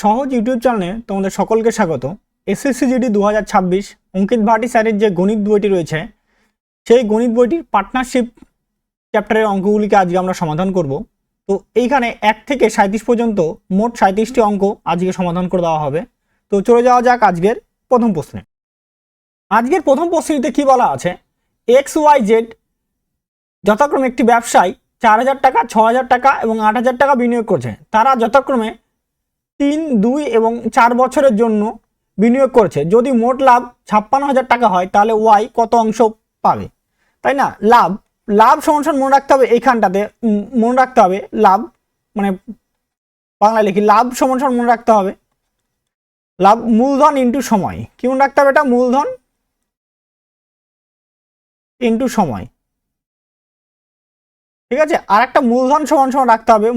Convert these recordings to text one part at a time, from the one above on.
সহজ ইউটিউব চ্যানেলে তোমাদের সকলকে স্বাগত। এসএসসি জিডি 2026 অঙ্কিত ভাটি স্যারের যে গণিত বইটি রয়েছে সেই গণিত বইটির পার্টনারশিপ চ্যাপ্টারের অঙ্কগুলিকে আজকে আমরা সমাধান করব। তো এইখানে 1 থেকে 37 পর্যন্ত মোট 37টি অঙ্ক আজকে সমাধান করে দেওয়া হবে। তো চলে যাওয়া যাক আজকের প্রথম প্রশ্নে। আজকের প্রথম প্রশ্নটিতে কি বলা আছে, XYZ যথাক্রমে একটি ব্যবসায়ী 4000 টাকা, 6000 টাকা এবং 8000 টাকা বিনিয়োগ করছে। তারা যথাক্রমে 3, 2 এবং 4 বছরের জন্য বিনিয়োগ করছে। যদি মোট লাভ 56,000 টাকা হয় তাহলে ওয়াই কত অংশ পাবে? তাই না, লাভ সমান মনে রাখতে হবে, এইখানটাতে মনে রাখতে হবে লাভ মানে বাংলায় লিখি লাভ সমান মনে রাখতে হবে লাভ মূলধন ইন্টু সময়। কি মনে রাখতে হবে? এটা মূলধন ইন্টু সময়, ঠিক আছে। আর একটা মূলধন সমান রাখতে হবে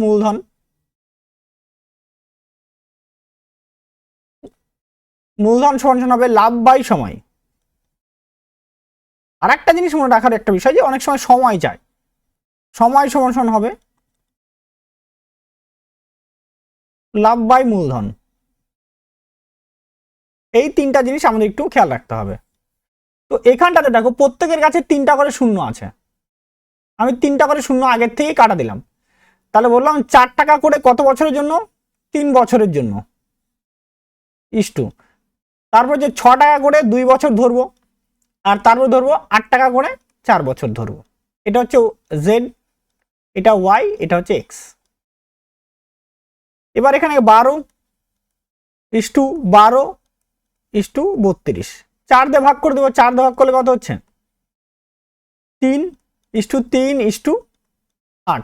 মূলধন সমান হবে লাভ বাই সময়। আর একটা জিনিস মনে রাখার একটা বিষয় যে অনেক সময় সময় চায়, সময় সমান হবে লাভ বাই মূলধন। এই তিনটা জিনিস আমাদের একটু খেয়াল রাখতে হবে। তো এখানটাতে দেখো প্রত্যেকের কাছে 3টা করে শূন্য আছে, আমি 3টা করে শূন্য আগের থেকেই কাটা দিলাম। তাহলে বললাম 4 টাকা করে কত বছরের জন্য? 3 বছরের জন্য ইস্টু, তারপর যে 6 টাকা করে 2 বছর ধরবো, আর তারপর ধরবো 8 টাকা করে 4 বছর ধরবো। এটা হচ্ছে জেড, এটা ওয়াই, এটা হচ্ছে এক্স। এবার এখানে 12:32 4 দিয়ে ভাগ করে দেবো। 4 দিয়ে ভাগ করলে কত হচ্ছে? 3:3:8।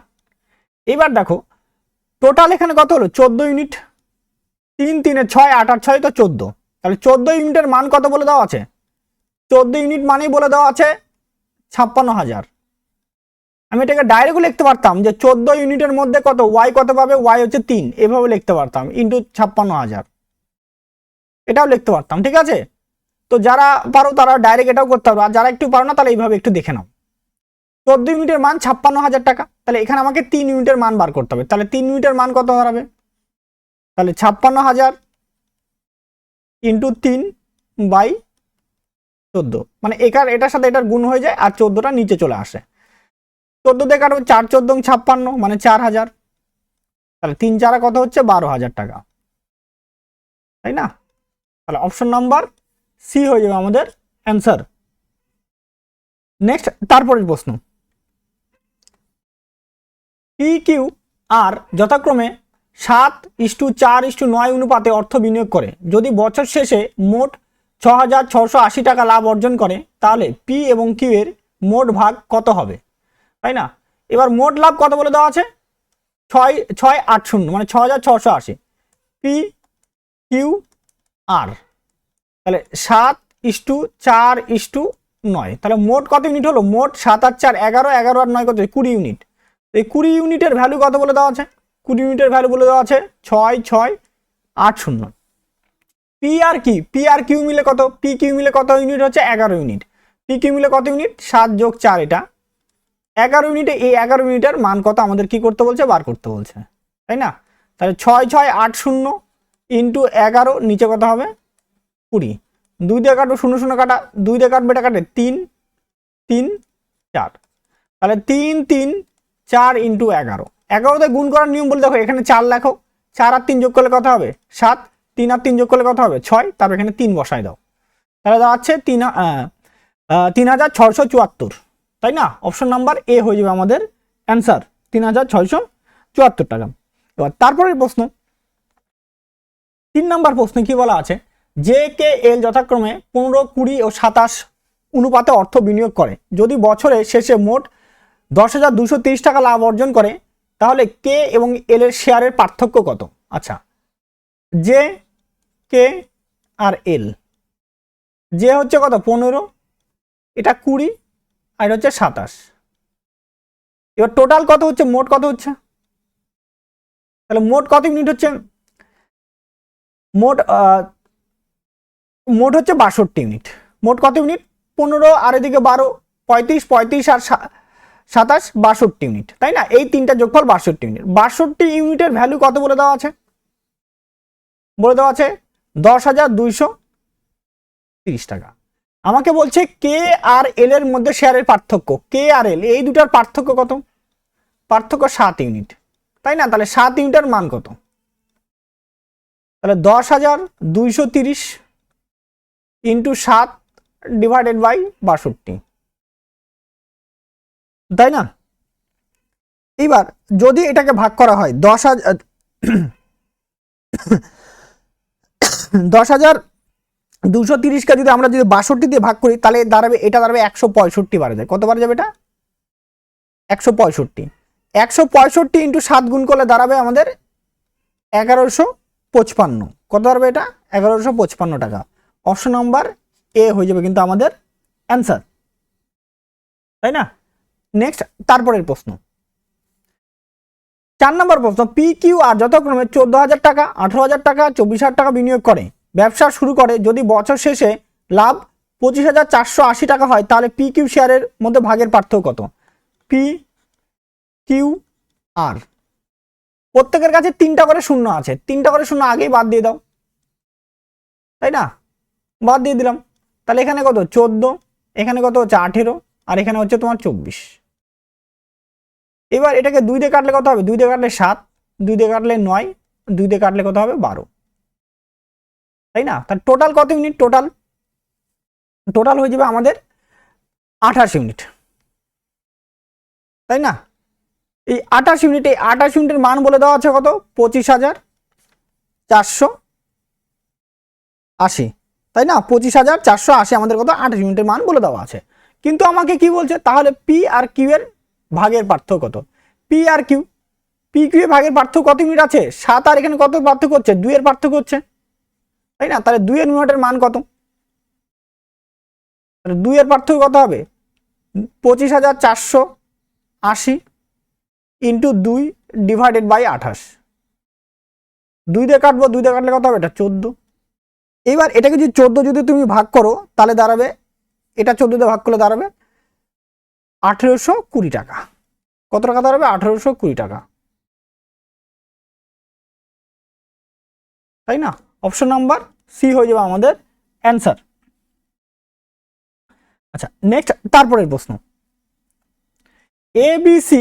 এবার দেখো টোটাল এখানে কত হলো? 14 ইউনিট। 3 3 6 8 8 6 তো 14। তাহলে 14 ইউনিটের মান কত বলে দেওয়া আছে? 14 ইউনিট মানেই বলে দেওয়া আছে 56,000। আমি এটাকে ডাইরেক্ট লিখতে পারতাম যে 14 ইউনিটের মধ্যে কত ওয়াই কত পাবে, ওয়াই হচ্ছে 3, এভাবে লিখতে পারতাম ইন্টু 56,000, এটাও লিখতে পারতাম, ঠিক আছে। তো যারা পারো তারা ডাইরেক্ট এটাও করতে পারো, আর যারা একটু পারো না তাহলে এইভাবে একটু দেখে নাও। 14 ইউনিটের মান 56,000 টাকা, তাহলে এখানে আমাকে 3 ইউনিটের মান বার করতে হবে। তাহলে 3 ইউনিটের মান কত দাঁড়াবে? তাহলে 56,000 ইন্টু 3/14, মানে এটার সাথে এটার গুণ হয়ে যায় আর 14টা নিচে চলে আসে। 14 দিয়ে কাটবে 4 14 56, মানে 4000। তাহলে 3 4 কত হচ্ছে? 12,000 টাকা, তাই না। তাহলে অপশন নাম্বার সি হয়ে যাবে আমাদের অ্যান্সার। নেক্সট তারপরের প্রশ্ন, পি কিউ আর যথাক্রমে 7:4:9 অনুপাতে অর্থ বিনিয়োগ করে। যদি বছর শেষে মোট 6,680 টাকা লাভ অর্জন করে তাহলে পি এবং কিউ এর মোট ভাগ কত হবে? তাই না। এবার মোট লাভ কত বলে দেওয়া আছে? 6,680, মানে 6,680। পি কিউ আর তাহলে 7:4:9, তাহলে মোট কত ইউনিট হলো? মোট 7 আর 4 11, 11 আর 9 কত? 20 ইউনিট। এই 20 ইউনিটের ভ্যালু কত বলে দেওয়া আছে? 20 ইউনিটের ভ্যালু বলে দেওয়া আছে 6,680। পি আর কি, পি আর কিউ মিলে কত? পি কিউ মিলে কত ইউনিট হচ্ছে? 11 ইউনিট। পি কিউ মিলে কত ইউনিট? 7 যোগ 4, এটা 11 ইউনিটে। এই 11 ইউনিটের মান কত আমাদের কি করতে বলছে? বার করতে বলছে, তাই না। তাহলে 6,680 ইন্টু 11, নিচে কত হবে? 20। 2 দিয়ে কাটবো, 0 0 কাটা, 2 দিয়ে কাটবে, এটা কাটে 3 3 4। তাহলে 3 3 4 ইন্টু 11। 11তে গুণ করার নিয়ম বলে দেখো, এখানে 4 লেখো, 4 আর 3 যোগ করলে কত হবে? 7, 3 আর 3 যোগ করলে কত হবে? 6, তারপর এখানে 3 বসাই দাও। তাহলে দাঁড়াচ্ছে 3,674, তাই না। অপশন নাম্বার এ হয়ে যাবে আমাদের অ্যান্সার, 3,674 টাকা। এবার তারপরের প্রশ্ন, 3 নম্বর প্রশ্নে কি বলা আছে, জে কে এল যথাক্রমে 15, 20 ও 27 অনুপাতে অর্থ বিনিয়োগ করে। যদি বছরের শেষে মোট 10,230 টাকা লাভ অর্জন করে তাহলে কে এবং এল এর শেয়ারের পার্থক্য কত? আচ্ছা, জে কে আর এল, জে হচ্ছে কত? 15, এটা 20, আর এটা হচ্ছে 27। এবার টোটাল কত হচ্ছে? মোট কত হচ্ছে? তাহলে মোট কত ইউনিট হচ্ছে? মোট হচ্ছে 62 ইউনিট। মোট কত ইউনিট? 15 আর এদিকে 12, 35, 35 আর 27, 62 ইউনিট, তাই না। এই তিনটা যোগফল 62 ইউনিট। 62 ইউনিটের ভ্যালু কত বলে দেওয়া আছে? বলে দেওয়া আছে 10,230 টাকা। আমাকে বলছে কে আর এল এর মধ্যে শেয়ারের পার্থক্য, কে আর এল এই দুটার পার্থক্য কত? পার্থক্য 7 ইউনিট, তাই না? তাহলে 7 ইউনিটের মান কত? তাহলে 10,230 ইন্টু 7 ডিভাইডেড বাই 62, তাই না? এবার যদি এটাকে ভাগ করা হয় 10,230কে যদি আমরা যদি 62 দিয়ে ভাগ করি তাহলে দাঁড়াবে, এটা দাঁড়াবে 165 বারে যায়। কত বারে যাবে এটা? 165। 165 ইন্টু 7 গুণ করলে দাঁড়াবে আমাদের 1155। কত দাঁড়াবে এটা? 1155 টাকা। অপশন নাম্বার এ হয়ে যাবে কিন্তু আমাদের অ্যান্সার, তাই না? নেক্সট তারপরের প্রশ্ন, 4 নম্বর প্রশ্ন, পি কিউ আর যথাক্রমে 14,000 টাকা, 18,000 টাকা, 24,000 টাকা বিনিয়োগ করে ব্যবসা শুরু করে। যদি বছর শেষে লাভ 25,480 টাকা হয় তাহলে পি কিউ শেয়ারের মধ্যে ভাগের পার্থক্য কত? পি কিউ আর প্রত্যেকের কাছে 3টা করে শূন্য আছে, 3টা করে শূন্য আগেই বাদ দিয়ে দাও, তাই না? বাদ দিয়ে দিলাম। তাহলে এখানে কত? 14, এখানে কত হচ্ছে 18, আর এখানে হচ্ছে তোমার 24। এবার এটাকে 2 দিয়ে কাটলে কত হবে? 2 দিয়ে কাটলে 7, 2 দিয়ে কাটলে 9, 2 দিয়ে কাটলে কত হবে? 12, তাই না? তাহলে টোটাল কত ইউনিট? টোটাল হয়ে যাবে আমাদের 28 ইউনিট, তাই না? এই 28 ইউনিট, এই 28 ইউনিটের মান বলে দেওয়া আছে কত? 25,480, তাই না? 25,480 আমাদের কত? 28 ইউনিটের মান বলে দেওয়া আছে। কিন্তু আমাকে কি বলছে? তাহলে পি আর কিউ এর ভাগের পার্থক্য কত? P R Q, P Q এর ভাগের পার্থক্য কত ইউনিট আছে? 7, আর এখানে কত পার্থক্য হচ্ছে? 2 এর পার্থক্য হচ্ছে, তাই না? তাহলে 2 এর ইউনিটের মান কত? তাহলে 2 এর পার্থক্য কত হবে? 25,480 ইন্টু 2 ডিভাইডেড বাই 28। 2 দিয়ে কাটবো, 2 দিয়ে কাটলে কত হবে? এটা 14। এবার এটাকে যদি 14 যদি তুমি ভাগ করো তাহলে দাঁড়াবে, এটা 14 দিয়ে ভাগ করলে দাঁড়াবে 1820 টাকা। কত টাকা দাঁড়াবে? 1820 টাকা, তাই না? অপশন নাম্বার সি হয়ে যাবে আমাদের অ্যান্সার। আচ্ছা, নেক্সট তারপরের প্রশ্ন, এ বি সি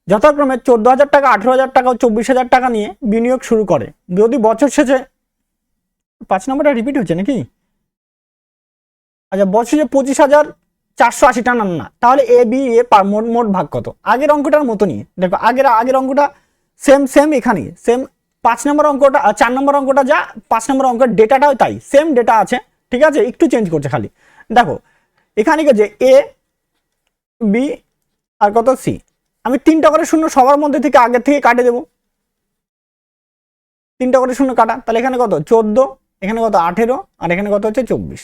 যথাক্রমে 14,000 টাকা, 18,000 টাকা ও 24,000 টাকা নিয়ে বিনিয়োগ শুরু করে। যদি বছর শেষে 5 নম্বরটা রিপিট হচ্ছে নাকি? আচ্ছা, বছর শেষে 25,480 টাকা না, তাহলে এ বি এ মোট ভাগ কত? আগের অঙ্কটার মতনই দেখো, আগের অঙ্কটা সেম এখানে সেম। 5 নম্বর অঙ্কটা 4 নম্বর অঙ্কটা যা, 5 নম্বর অঙ্কের ডেটাটাও তাই সেম ডেটা আছে, ঠিক আছে? একটু চেঞ্জ করছে খালি। দেখো এখানে যে এ বি আর কত সি, আমি 3টা করে শূন্য সবার মধ্যে থেকে আগের থেকে কাটে দেবো। 3টা করে শূন্য কাটা, তাহলে এখানে কত? 14, এখানে কত? 18, আর এখানে কত হচ্ছে? 24।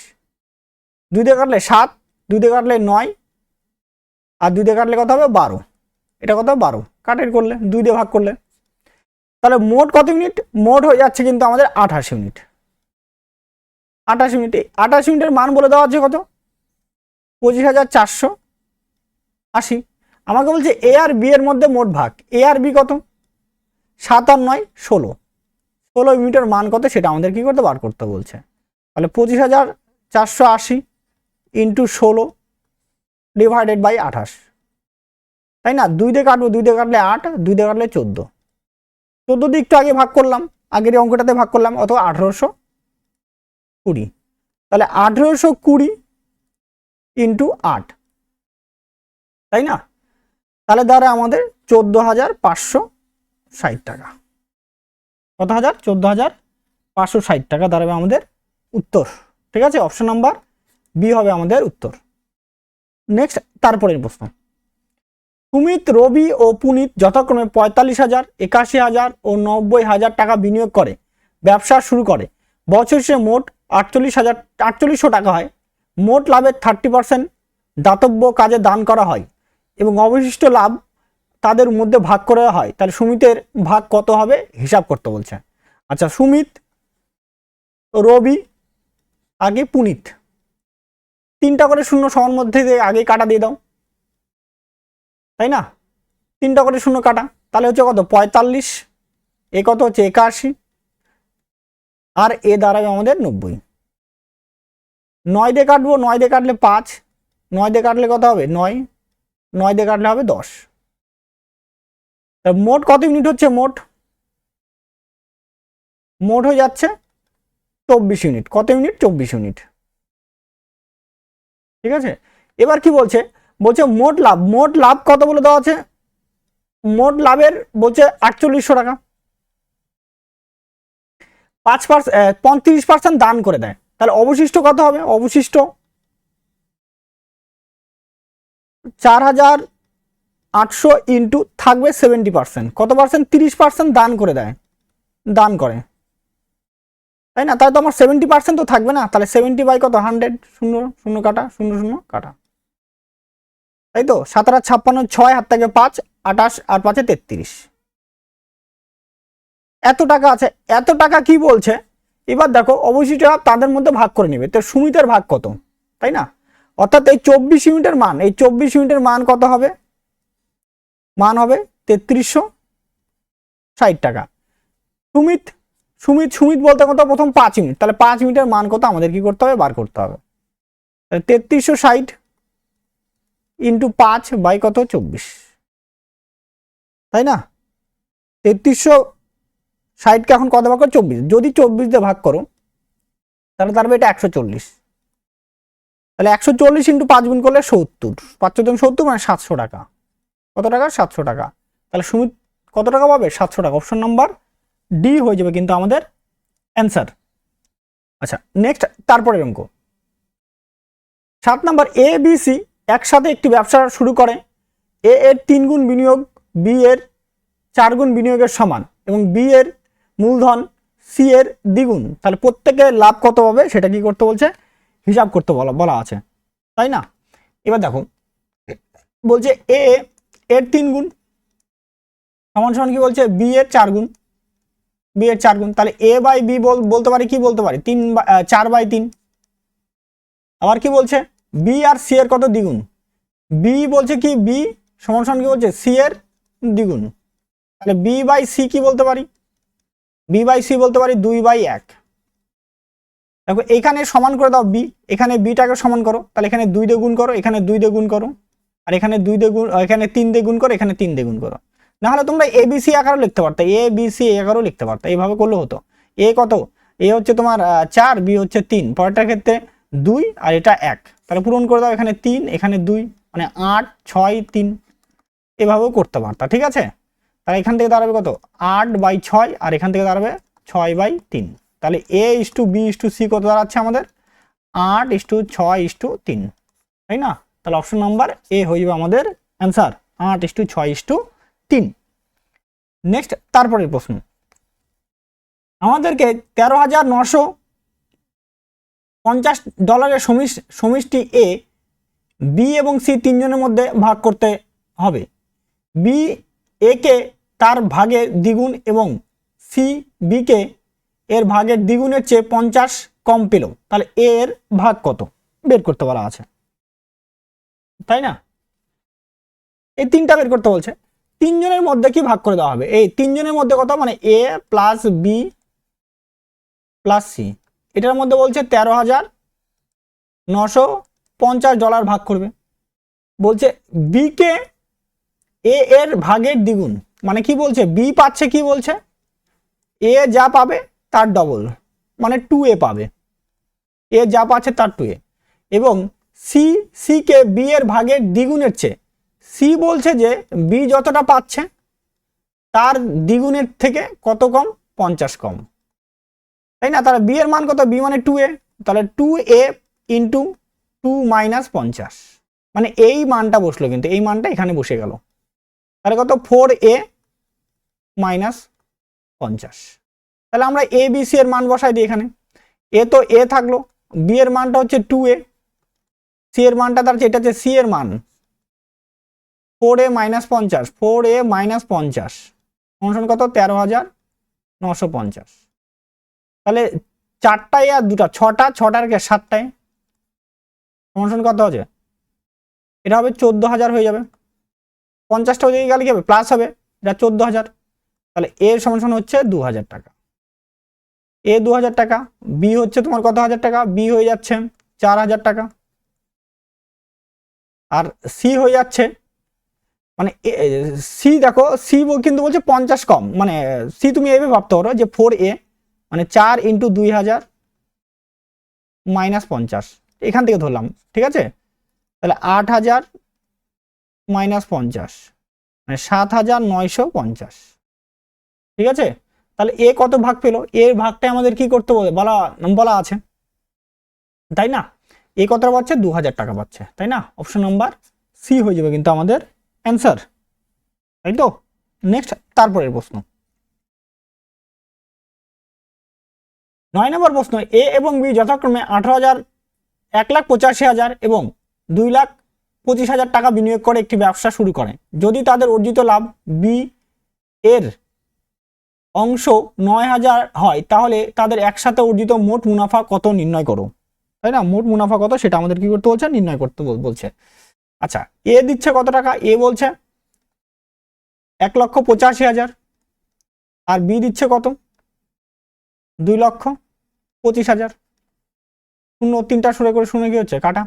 2 দিয়ে কাটলে 7, 2 দিয়ে কাটলে 9, আর 2 দিয়ে কাটলে কত হবে? 12। এটা কত? 12 কাটের করলে 2 দিয়ে ভাগ করলে, তাহলে মোট কত ইউনিট? মোট হয়ে যাচ্ছে কিন্তু আমাদের 28 ইউনিট। 28 ইউনিট, 28 ইউনিটের মান বলে দেওয়া আছে কত? 25,480। আমাকে বলছে এ আর বি এর মধ্যে মোট ভাগ, এ আর বি কত? 7 আর 9 16, 16 ইউনিটের মান কত সেটা আমাদের কি করতে? বার করতে বলছে। তাহলে 25,480 ইন্টু 16 ডিভাইডেড বাই 28, তাই না? 2 দিয়ে কাটবো, 2 দিয়ে কাটলে 8, 2 দিয়ে কাটলে 14, 14 দিয়ে একটু আগে ভাগ করলাম, আগের অঙ্কটাতে ভাগ করলাম, অথবা 1820। তাহলে 1820 ইন্টু 8, তাই না? তাহলে দ্বারা আমাদের 14,560 টাকা। কত হাজার? 14,560 টাকা দাঁড়াবে আমাদের উত্তর, ঠিক আছে? অপশন নাম্বার বি হবে আমাদের উত্তর। নেক্সট তারপরের প্রশ্ন, সুমিত, রবি ও পুনিত যথাক্রমে 45,000, 81,000 ও 90,000 টাকা বিনিয়োগ করে ব্যবসা শুরু করে। বছর শেষে মোট 48,000 টাকা হয়। মোট লাভের 30% দাতব্য কাজে দান করা হয় এবং অবশিষ্ট লাভ তাদের মধ্যে ভাগ করা হয়। তাহলে সুমিতের ভাগ কত হবে হিসাব করতে বলছে। আচ্ছা, সুমিত, রবি, আগে পুনিত, 3টা করে শূন্য সবার মধ্যে আগে কাটা দিয়ে দাও, তাই না? 3টা করে শূন্য কাটা, তাহলে হচ্ছে কত? 45, এ কত হচ্ছে? 81, আর এ দাঁড়াবে আমাদের 90। 9 দিয়ে কাটবো, 9 দিয়ে কাটলে 5, 9 দিয়ে কাটলে কত হবে 9, 9 দিয়ে কাটলে হবে 10। মোট কত ইউনিট হচ্ছে, মোট হয়ে যাচ্ছে 24 ইউনিট। কত ইউনিট, 24 ইউনিট। ঠিক আছে, এবার কি বলছে, মোট লাভ, মোট লাভ কত বলে দেওয়া আছে, মোট লাভের বলছে 4800 টাকা। 35% দান করে দেয়, তাহলে অবশিষ্ট কত হবে, অবশিষ্ট 4800 ইন্টু থাকবে 70%, কত পার্সেন্ট, 30% দান করে দেয়, দান করে, তাই না? তাই তো আমার 70% তো থাকবে না, তাহলে 70 বাই কত 100, 0 0 কাটা 0 0 কাটা, তাই তো 7 আর 56, 6 হাত থেকে 5, 28 আর 5 33, এত টাকা আছে। এত টাকা কি বলছে, এবার দেখো অবশিষ্ট তাদের মধ্যে ভাগ করে নেবে, তো সুমিতের ভাগ কত, তাই না? অর্থাৎ এই 24 ইউনিটের মান, এই 24 ইউনিটের মান কত হবে, মান হবে 3360 টাকা। সুমিত সুমিত সুমিত বলতে কত, প্রথম 5 ইউনিট, তাহলে 5 ইউনিটের মান কত আমাদের কি করতে হবে, বার করতে হবে। 3360 ইন্টু 5 বাই কত 24, তাই না? 3360কে এখন কত ভাগ করো, 24, যদি 24 দিয়ে ভাগ করো তাহলে তার এটা 140, তাহলে 140 ইন্টু 5 গুণ করলে 70, 5 70 মানে 700 টাকা। কত টাকা, 700 টাকা। তাহলে সুমিত কত টাকা পাবে, 700 টাকা। অপশন নাম্বার ডি হয়ে যাবে কিন্তু আমাদের অ্যান্সার। আচ্ছা নেক্সট, তারপরের অঙ্ক 7 নাম্বার, এ বি সি একসাথে একটি ব্যবসা শুরু করে, এ এর 3 গুণ বিনিয়োগ বি এর 4 গুণ বিনিয়োগের সমান এবং বি এর মূলধন সি এর দ্বিগুণ, তাহলে প্রত্যেকের লাভ কত হবে সেটা কি করতে বলছে, হিসাব করতে বলা আছে, তাই না? এবার দেখো বলছে এ এর 3 গুণ সমান সমান কি বলছে, বি এর 4 গুণ, বি এর 4 গুণ, তাহলে এ বাই বি বলতে পারি, কি বলতে পারি 4/3। আবার কি বলছে, বি আর সি এর কত দ্বিগুণ, বি বলছে কি বি সমান সমান কি বলছে সি এর দ্বিগুণ, তাহলে বি বাই সি কি বলতে পারি, বি বাই সি বলতে পারি 2/1। দেখো এখানে সমান করে দাও বি, এখানে বিটাকে সমান করো, তাহলে এখানে 2 দিয়ে গুণ করো, এখানে 2 দিয়ে গুণ করো, আর এখানে 2 দিয়ে গুণ, এখানে 3 দিয়ে গুণ করো, এখানে 3 দিয়ে গুণ করো। না হলে তোমরা এ বি সি আকারও লিখতে পারতে, এ বি সি আকারও লিখতে পারতে, এইভাবে করলে হতো। এ কত, এ হচ্ছে তোমার 4, বি হচ্ছে 3, পরেরটার ক্ষেত্রে 2 আর এটা 1, তাহলে পূরণ করে দাও, এখানে 3 এখানে 2 মানে 8 6 3, এভাবেও করতে পারতা। ঠিক আছে, তাহলে এখান থেকে দাঁড়াবে কত 8/6 আর এখান থেকে দাঁড়াবে 6/3, তাহলে A is to B is to C কত দাঁড়াচ্ছে আমাদের 8:6:3, তাই না? তাহলে অপশন নাম্বার এ হয়ে যাবে আমাদের অ্যান্সার, 8:6:3। নেক্সট তারপরের প্রশ্ন, আমাদেরকে $13,950 সমষ্টি এ বি এবং সি তিনজনের মধ্যে ভাগ করতে হবে। বি এ কে তার ভাগের দ্বিগুণ এবং সি বি কে এর ভাগের দ্বিগুণের চেয়ে 50 কম পেল, তাহলে এ এর ভাগ কত বের করতে বলা আছে, তাই না? এই তিনটা বের করতে বলছে, তিনজনের মধ্যে কি ভাগ করে দেওয়া হবে, এই তিনজনের মধ্যে কত মানে এ প্লাস বি প্লাস সি, এটার মধ্যে বলছে $13,950 ভাগ করবে। বলছে বি কে এ এর ভাগের দ্বিগুণ, মানে কি বলছে বি পাচ্ছে কি বলছে এ যা পাবে তার ডবল, মানে 2a পাবে, এ যা পাচ্ছে তার 2a, এবং সি কে বি এর ভাগের দ্বিগুণের চেয়ে, সি বলছে যে বি যতটা পাচ্ছে তার দ্বিগুণের থেকে কত কম 50 কম, তাই না? তাহলে বি এর মান কত, বি মানে 2a, তাহলে 2a ইন্টু 2 মাইনাস 50, মানে এই মানটা বসলো, কিন্তু এই মানটা এখানে বসে গেল, তাহলে কত 4a মাইনাস 50। তাহলে আমরা এ বি সি এর মান বসাই দিই, এখানে এ তো এ থাকলো, বি এর মানটা হচ্ছে 2a, সি এর মানটা তার এটা হচ্ছে সি এর মান 4a মাইনাস 50, 4a মাইনাস 50 সমান কত 13,950, তাহলে 4টায় আর 2টা 6টার 7টায় সমান কত আছে, এটা হবে 14,000 হয়ে যাবে, 50টা ওদিকে গেলে কি হবে প্লাস হবে, এটা 14,000, তাহলে এর সমান হচ্ছে 2,000 টাকা। এ 2000 টাকা, বি হচ্ছে তোমার কত হাজার টাকা, বি হয়ে যাচ্ছে 4000 টাকা, আর সি হয়ে যাচ্ছে মানে সি দেখো সি কিন্তু বলছে 50 কম, মানে সি তুমি এইভাবে ভাবতে পারো যে 4A মানে 4 × 2000 - 50, এখান থেকে ধরলাম, ঠিক আছে। তাহলে 8000 - 50 মানে 7950, ঠিক আছে। তাহলে এ কত ভাগ পেলো, এর ভাগটা আমাদের কি করতে বলা আছে, তাই না। এ কত পাচ্ছে, 2000 টাকা পাচ্ছে, তাই না। অপশন নাম্বার সি হয়ে যাবে কিন্তু আমাদের অ্যান্সার, তাই তো। নেক্সট তারপরের প্রশ্ন, 9 নম্বর প্রশ্ন, এ এবং বি যথাক্রমে 18,000, 1,85,000 এবং 2,25,000 টাকা বিনিয়োগ করে একটি ব্যবসা শুরু করে। যদি তাদের অর্জিত লাভ বি এর অংশ 9,000 হয়, তাহলে তাদের একসাথে অর্জিত মোট মুনাফা কত নির্ণয় করো, তাই না। মোট মুনাফা কত সেটা আমাদের কি করতে বলছে, নির্ণয় করতে বলছে। আচ্ছা, এ দিচ্ছে কত টাকা, এ বলছে 1,85,000, আর বি দিচ্ছে কত 2,25,000। শূন্য তিনটা সরে করে শুনে কি হচ্ছে, কাটা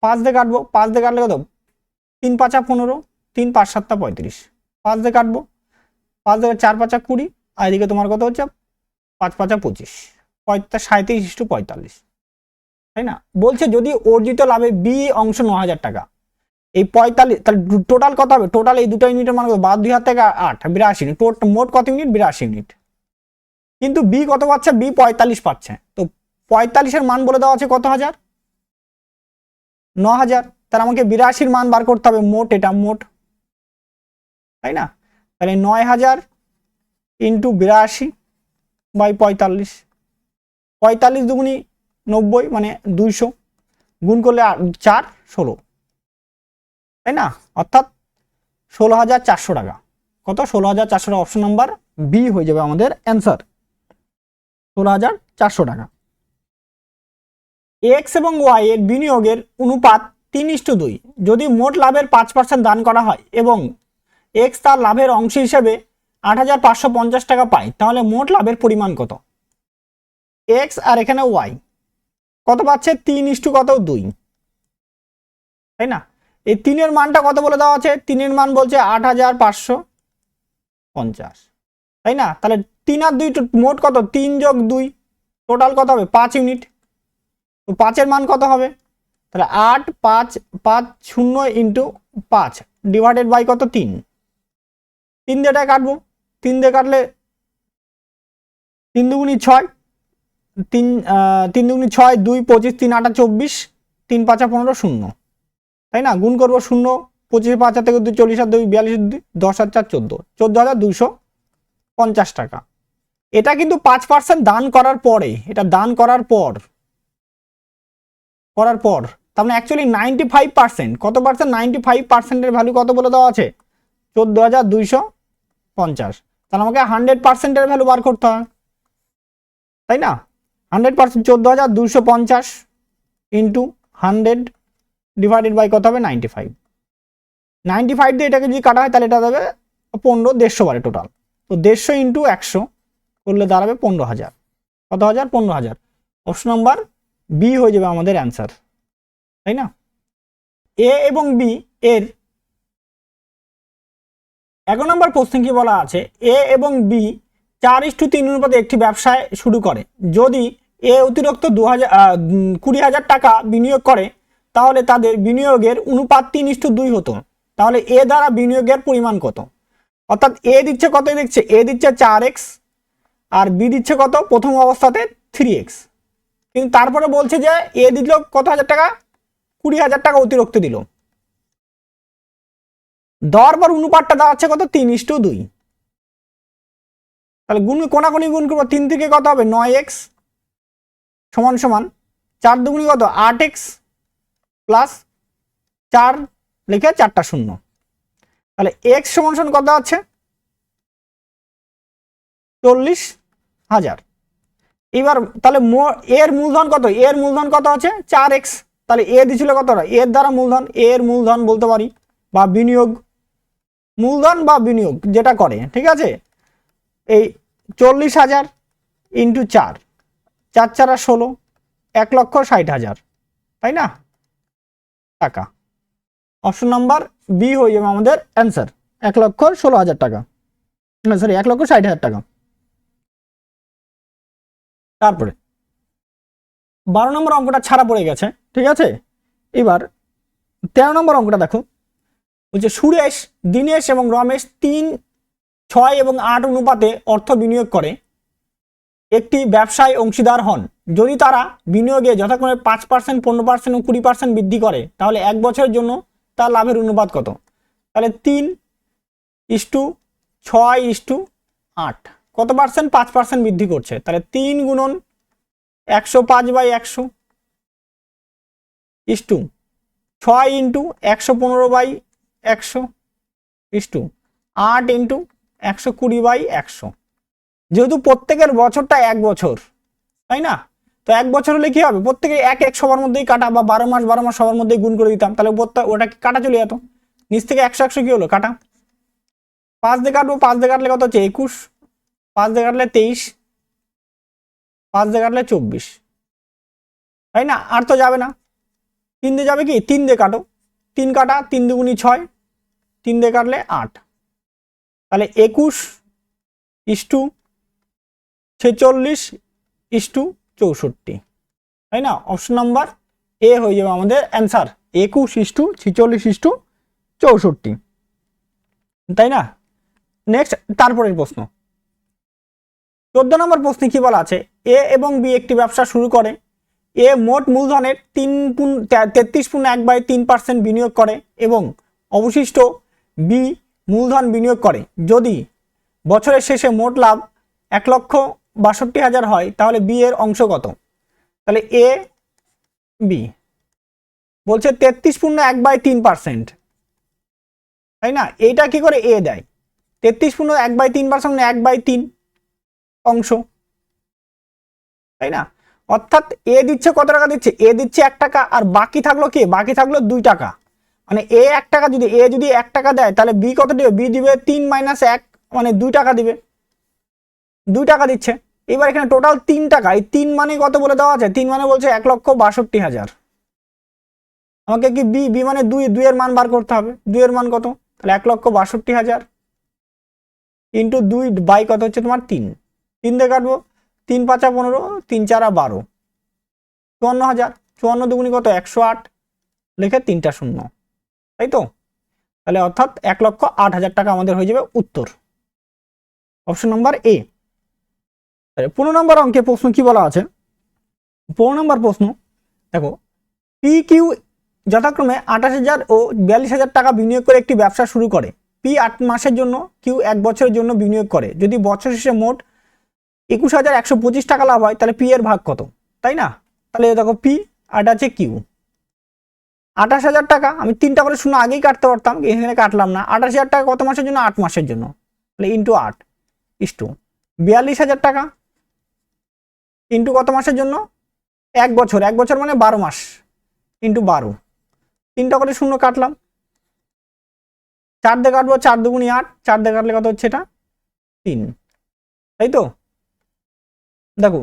5 দিয়ে কাটবো, 5 দিয়ে কাটলে কত, 3 × 5 = 15, 3 × 5 = 7 = 35, 5 দিয়ে কাটবো, 5 দিয়ে 4 × 5 = 20, আর এদিকে তোমার কত হচ্ছে 5 × 5 = 25, 37:45, তাই না। বলছে যদি অর্জিত লাভে বি অংশ 9,000 টাকা, এই 45, তাহলে টোটাল কত হবে, টোটাল এই দুটো ইউনিটের মান কত, 2 হাত থেকে 8 82 ইউনিট, মোট কত ইউনিট, 82 ইউনিট। কিন্তু বি কত পাচ্ছে, বি 45 পাচ্ছে, তো 45-এর মান বলে দেওয়া আছে কত হাজার, 9,000, তাহলে আমাকে 82-র মান বার করতে হবে, মোট এটা মোট, তাই না। তাহলে 9,000 × 82 / 45, 45 দুগুণি 90 মানে 200, গুণ করলে 4 16, তাই না, অর্থাৎ 16,400 টাকা। কত, 16,400 টাকা। অপশন নাম্বার বি হয়ে যাবে আমাদের অ্যান্সার, 16,400 টাকা। এক্স এবং ওয়াই এর বিনিয়োগের অনুপাত 3:2, যদি মোট লাভের 5% দান করা হয় এবং এক্স তার লাভের অংশ হিসেবে 8,550 টাকা পায়, তাহলে মোট লাভের পরিমাণ কত। এক্স আর এখানে ওয়াই কত পাচ্ছে, 3:2, তাই না। এই 3-এর মানটা কত বলে দেওয়া আছে, 3-এর মান বলছে 8,550, তাই না। তাহলে 3 আর 2 মোট কত, 3 + 2 টোটাল কত হবে 5 ইউনিট, তো 5-এর মান কত হবে, তাহলে 8 5 5 0 × 5 ডিভাইডেড বাই কত, 3, 3 দিয়ে এটা কাটবো, 3 দিয়ে কাটলে 3 দুগুণি 6, 3 দুগুণি 6, 2 25, 3 8 24, 3 5 15 0, তাই না। গুণ করবো 0, 25 5 থেকে 2 40 আর 2 42, 10 আর 4 14, 14,250 টাকা। এটা কিন্তু 5% দান করার পরে, এটা দান করার পর তার মানে অ্যাকচুয়ালি 95%, কত পার্সেন্ট, 95%-এর ভ্যালু কত বলে দেওয়া আছে, 14,250, তাহলে আমাকে 100%-এর ভ্যালু বার করতে হয়, তাই না। 100%, 14,250 × 100 ডিভাইডেড বাই কত হবে, 95, 95 দিয়ে এটাকে যদি কাটা হয় তাহলে এটা দেবে 15, 150 বারে টোটাল, তো 150 × 100 করলে দাঁড়াবে 15,000, কত হাজার, 15,000। অপশন নাম্বার বি হয়ে যাবে আমাদের অ্যান্সার, তাই না। এ এবং বি এর 11 নম্বর প্রশ্নে কি বলা আছে, এ এবং বি 4:3 অনুপাতে একটি ব্যবসায় শুরু করে। যদি এ অতিরিক্ত 20,000 টাকা বিনিয়োগ করে, তাহলে তাদের বিনিয়োগের অনুপাত 3:2 হতো, তাহলে এ দ্বারা বিনিয়োগের পরিমাণ কত। অর্থাৎ এ দিচ্ছে কত, দেখছে এ দিচ্ছে 4x আর বি দিচ্ছে কত, প্রথম অবস্থাতে 3x, কিন্তু তারপরে বলছে যে এ দিল কত হাজার টাকা, 20,000 টাকা অতিরিক্ত দিল, দর বা অনুপাতটা দাঁড়াচ্ছে কত, 3:2, তাহলে কোনাকুনি গুণ করবো, 3 থেকে কত হবে 9x সমান সমান 4 দুগুণি কত 8x প্লাস 4 লিখে 4টা 0, তাহলে x সমান সমান কত আছে 40,000। এবার তাহলে এর মূলধন কত, এর মূলধন কত আছে 4x, তাহলে এ দিছিল কত, এর দ্বারা মূলধন, এর মূলধন বলতে পারি বা বিনিয়োগ, মূলধন বা বিনিয়োগ যেটা করে, ঠিক আছে। এই 40,000 ইন্টু 4, 4 4 16, 1,60,000, তাই না টাকা। অপশন নাম্বার বি হয়ে যাবে আমাদের অ্যান্সার, 1,16,000 টাকা, সরি 1,60,000 টাকা। তারপরে 12 নম্বর অঙ্কটা ছাড়া পড়ে গেছে, ঠিক আছে। এবার 13 নম্বর অঙ্কটা দেখো, বলছে সুরেশ, দীনেশ এবং রমেশ 3, 6 এবং 8 অনুপাতে অর্থ বিনিয়োগ করে একটি ব্যবসায় অংশীদার হন। যদি তারা বিনিয়োগে যথাক্রমে 5%, 15% ও 20% বৃদ্ধি করে, তাহলে 1 বছরের জন্য তার লাভের অনুপাত কত? তাহলে 3:6:8, কত পার্সেন্ট? 5% বৃদ্ধি করছে, তাহলে 3 গুণন 105/100 is to 6 into 115/100 is to 8 into 120/100। যেহেতু প্রত্যেকের বছরটা 1 বছর, তাই না, তো 1 বছর হলে কি হবে? প্রত্যেকে 1 সবার মধ্যেই কাটা, বা 12 মাস 12 মাস সবার মধ্যেই গুণ করে দিতাম, তাহলে ওটা কাটা চলে যেত। নিচ থেকে 100 কি হলো? কাটা। 5 দিয়ে কাটবো, 5 দিয়ে কাটলে কত হচ্ছে? 21, 5 দিয়ে কাটলে 23, 5 দিয়ে কাটলে 24, তাই না। আর তো যাবে না, 3 দিয়ে যাবে কি? 3 দিয়ে কাটো, 3 কাটা, 3 দুগুণী 6, 3 দিয়ে কাটলে 8, তাহলে 21 ইস টু 46 ইস টু 64, তাই না। অপশন নাম্বার এ হয়ে যাবে আমাদের answer, 21 is to 46 is to 64, তাই না। নেক্সট তারপরের প্রশ্ন, 14 নম্বর প্রশ্নে কি বলা আছে? এ এবং বি একটি ব্যবসা শুরু করে। এ মোট মূলধনের 33.1/3% বিনিয়োগ করে এবং অবশিষ্ট বি মূলধন বিনিয়োগ করে। যদি বছরের শেষে মোট লাভ 1,62,000 হয়, তাহলে বি এর অংশ কত? তাহলে এ বি বলছে 33.1/3%, তাই না। এইটা কি করে এ দেয়? 33.1/3% মানে 1/3 অংশ, তাই না। অর্থাৎ এ দিচ্ছে কত টাকা দিচ্ছে? এ দিচ্ছে 1 টাকা, আর বাকি থাকলো কি? বাকি থাকলো 2 টাকা। মানে এ 1 টাকা, যদি 1 টাকা দেয়, তাহলে বি কত দিবে? বি দিবে 3 - 1, মানে 2 টাকা দিবে, 2 টাকা দিচ্ছে। এবার এখানে টোটাল 3 টাকা, এই 3 মানে কত বলে দেওয়া আছে? 3 মানে বলছে 1,62,000। আমাকে কি বি মানে 2 এর মান বার করতে হবে। 2 এর মান কত? তাহলে 1,62,000 ইন্টু 2 বাই কত হচ্ছে তোমার? 3, 3 দিয়ে কাটবো, 3 5 15, 3 4 12, 54,000, 54 দুগুণী কত? 108, লিখে 3টা শূন্য, তাই তো। তাহলে অর্থাৎ 1,08,000 টাকা আমাদের হয়ে যাবে উত্তর, অপশন নাম্বার এ। 15 নম্বর অঙ্কে প্রশ্ন কি বলা আছে? 15 নম্বর প্রশ্ন দেখো, পি কিউ যথাক্রমে 28,000 ও 42,000 টাকা বিনিয়োগ করে একটি ব্যবসা শুরু করে। পি 8 মাসের জন্য, কিউ 1 বছরের জন্য বিনিয়োগ করে। যদি বছর শেষে মোট 21,125 টাকা লাভ হয়, তাহলে পি এর ভাগ কত? তাই না। তাহলে দেখো পি আর আছে কিউ, 28,000 টাকা, আমি 3টা করে শূন্য আগেই কাটতে পারতাম, এখানে কাটলাম না। 28,000 টাকা কত মাসের জন্য? 8 মাসের জন্য, তাহলে ইন্টু 8 ইস টু 42,000 টাকা ইন্টু কত মাসের জন্য? 1 বছর, 1 বছর মানে 12 মাস, ইন্টু 12, 3টা করে শূন্য কাটলাম, 4 দিয়ে কাটবো, 4 দুগুণী 8, 4 দিয়ে কাটলে কত হচ্ছে? এটা 3, তাই তো। দেখো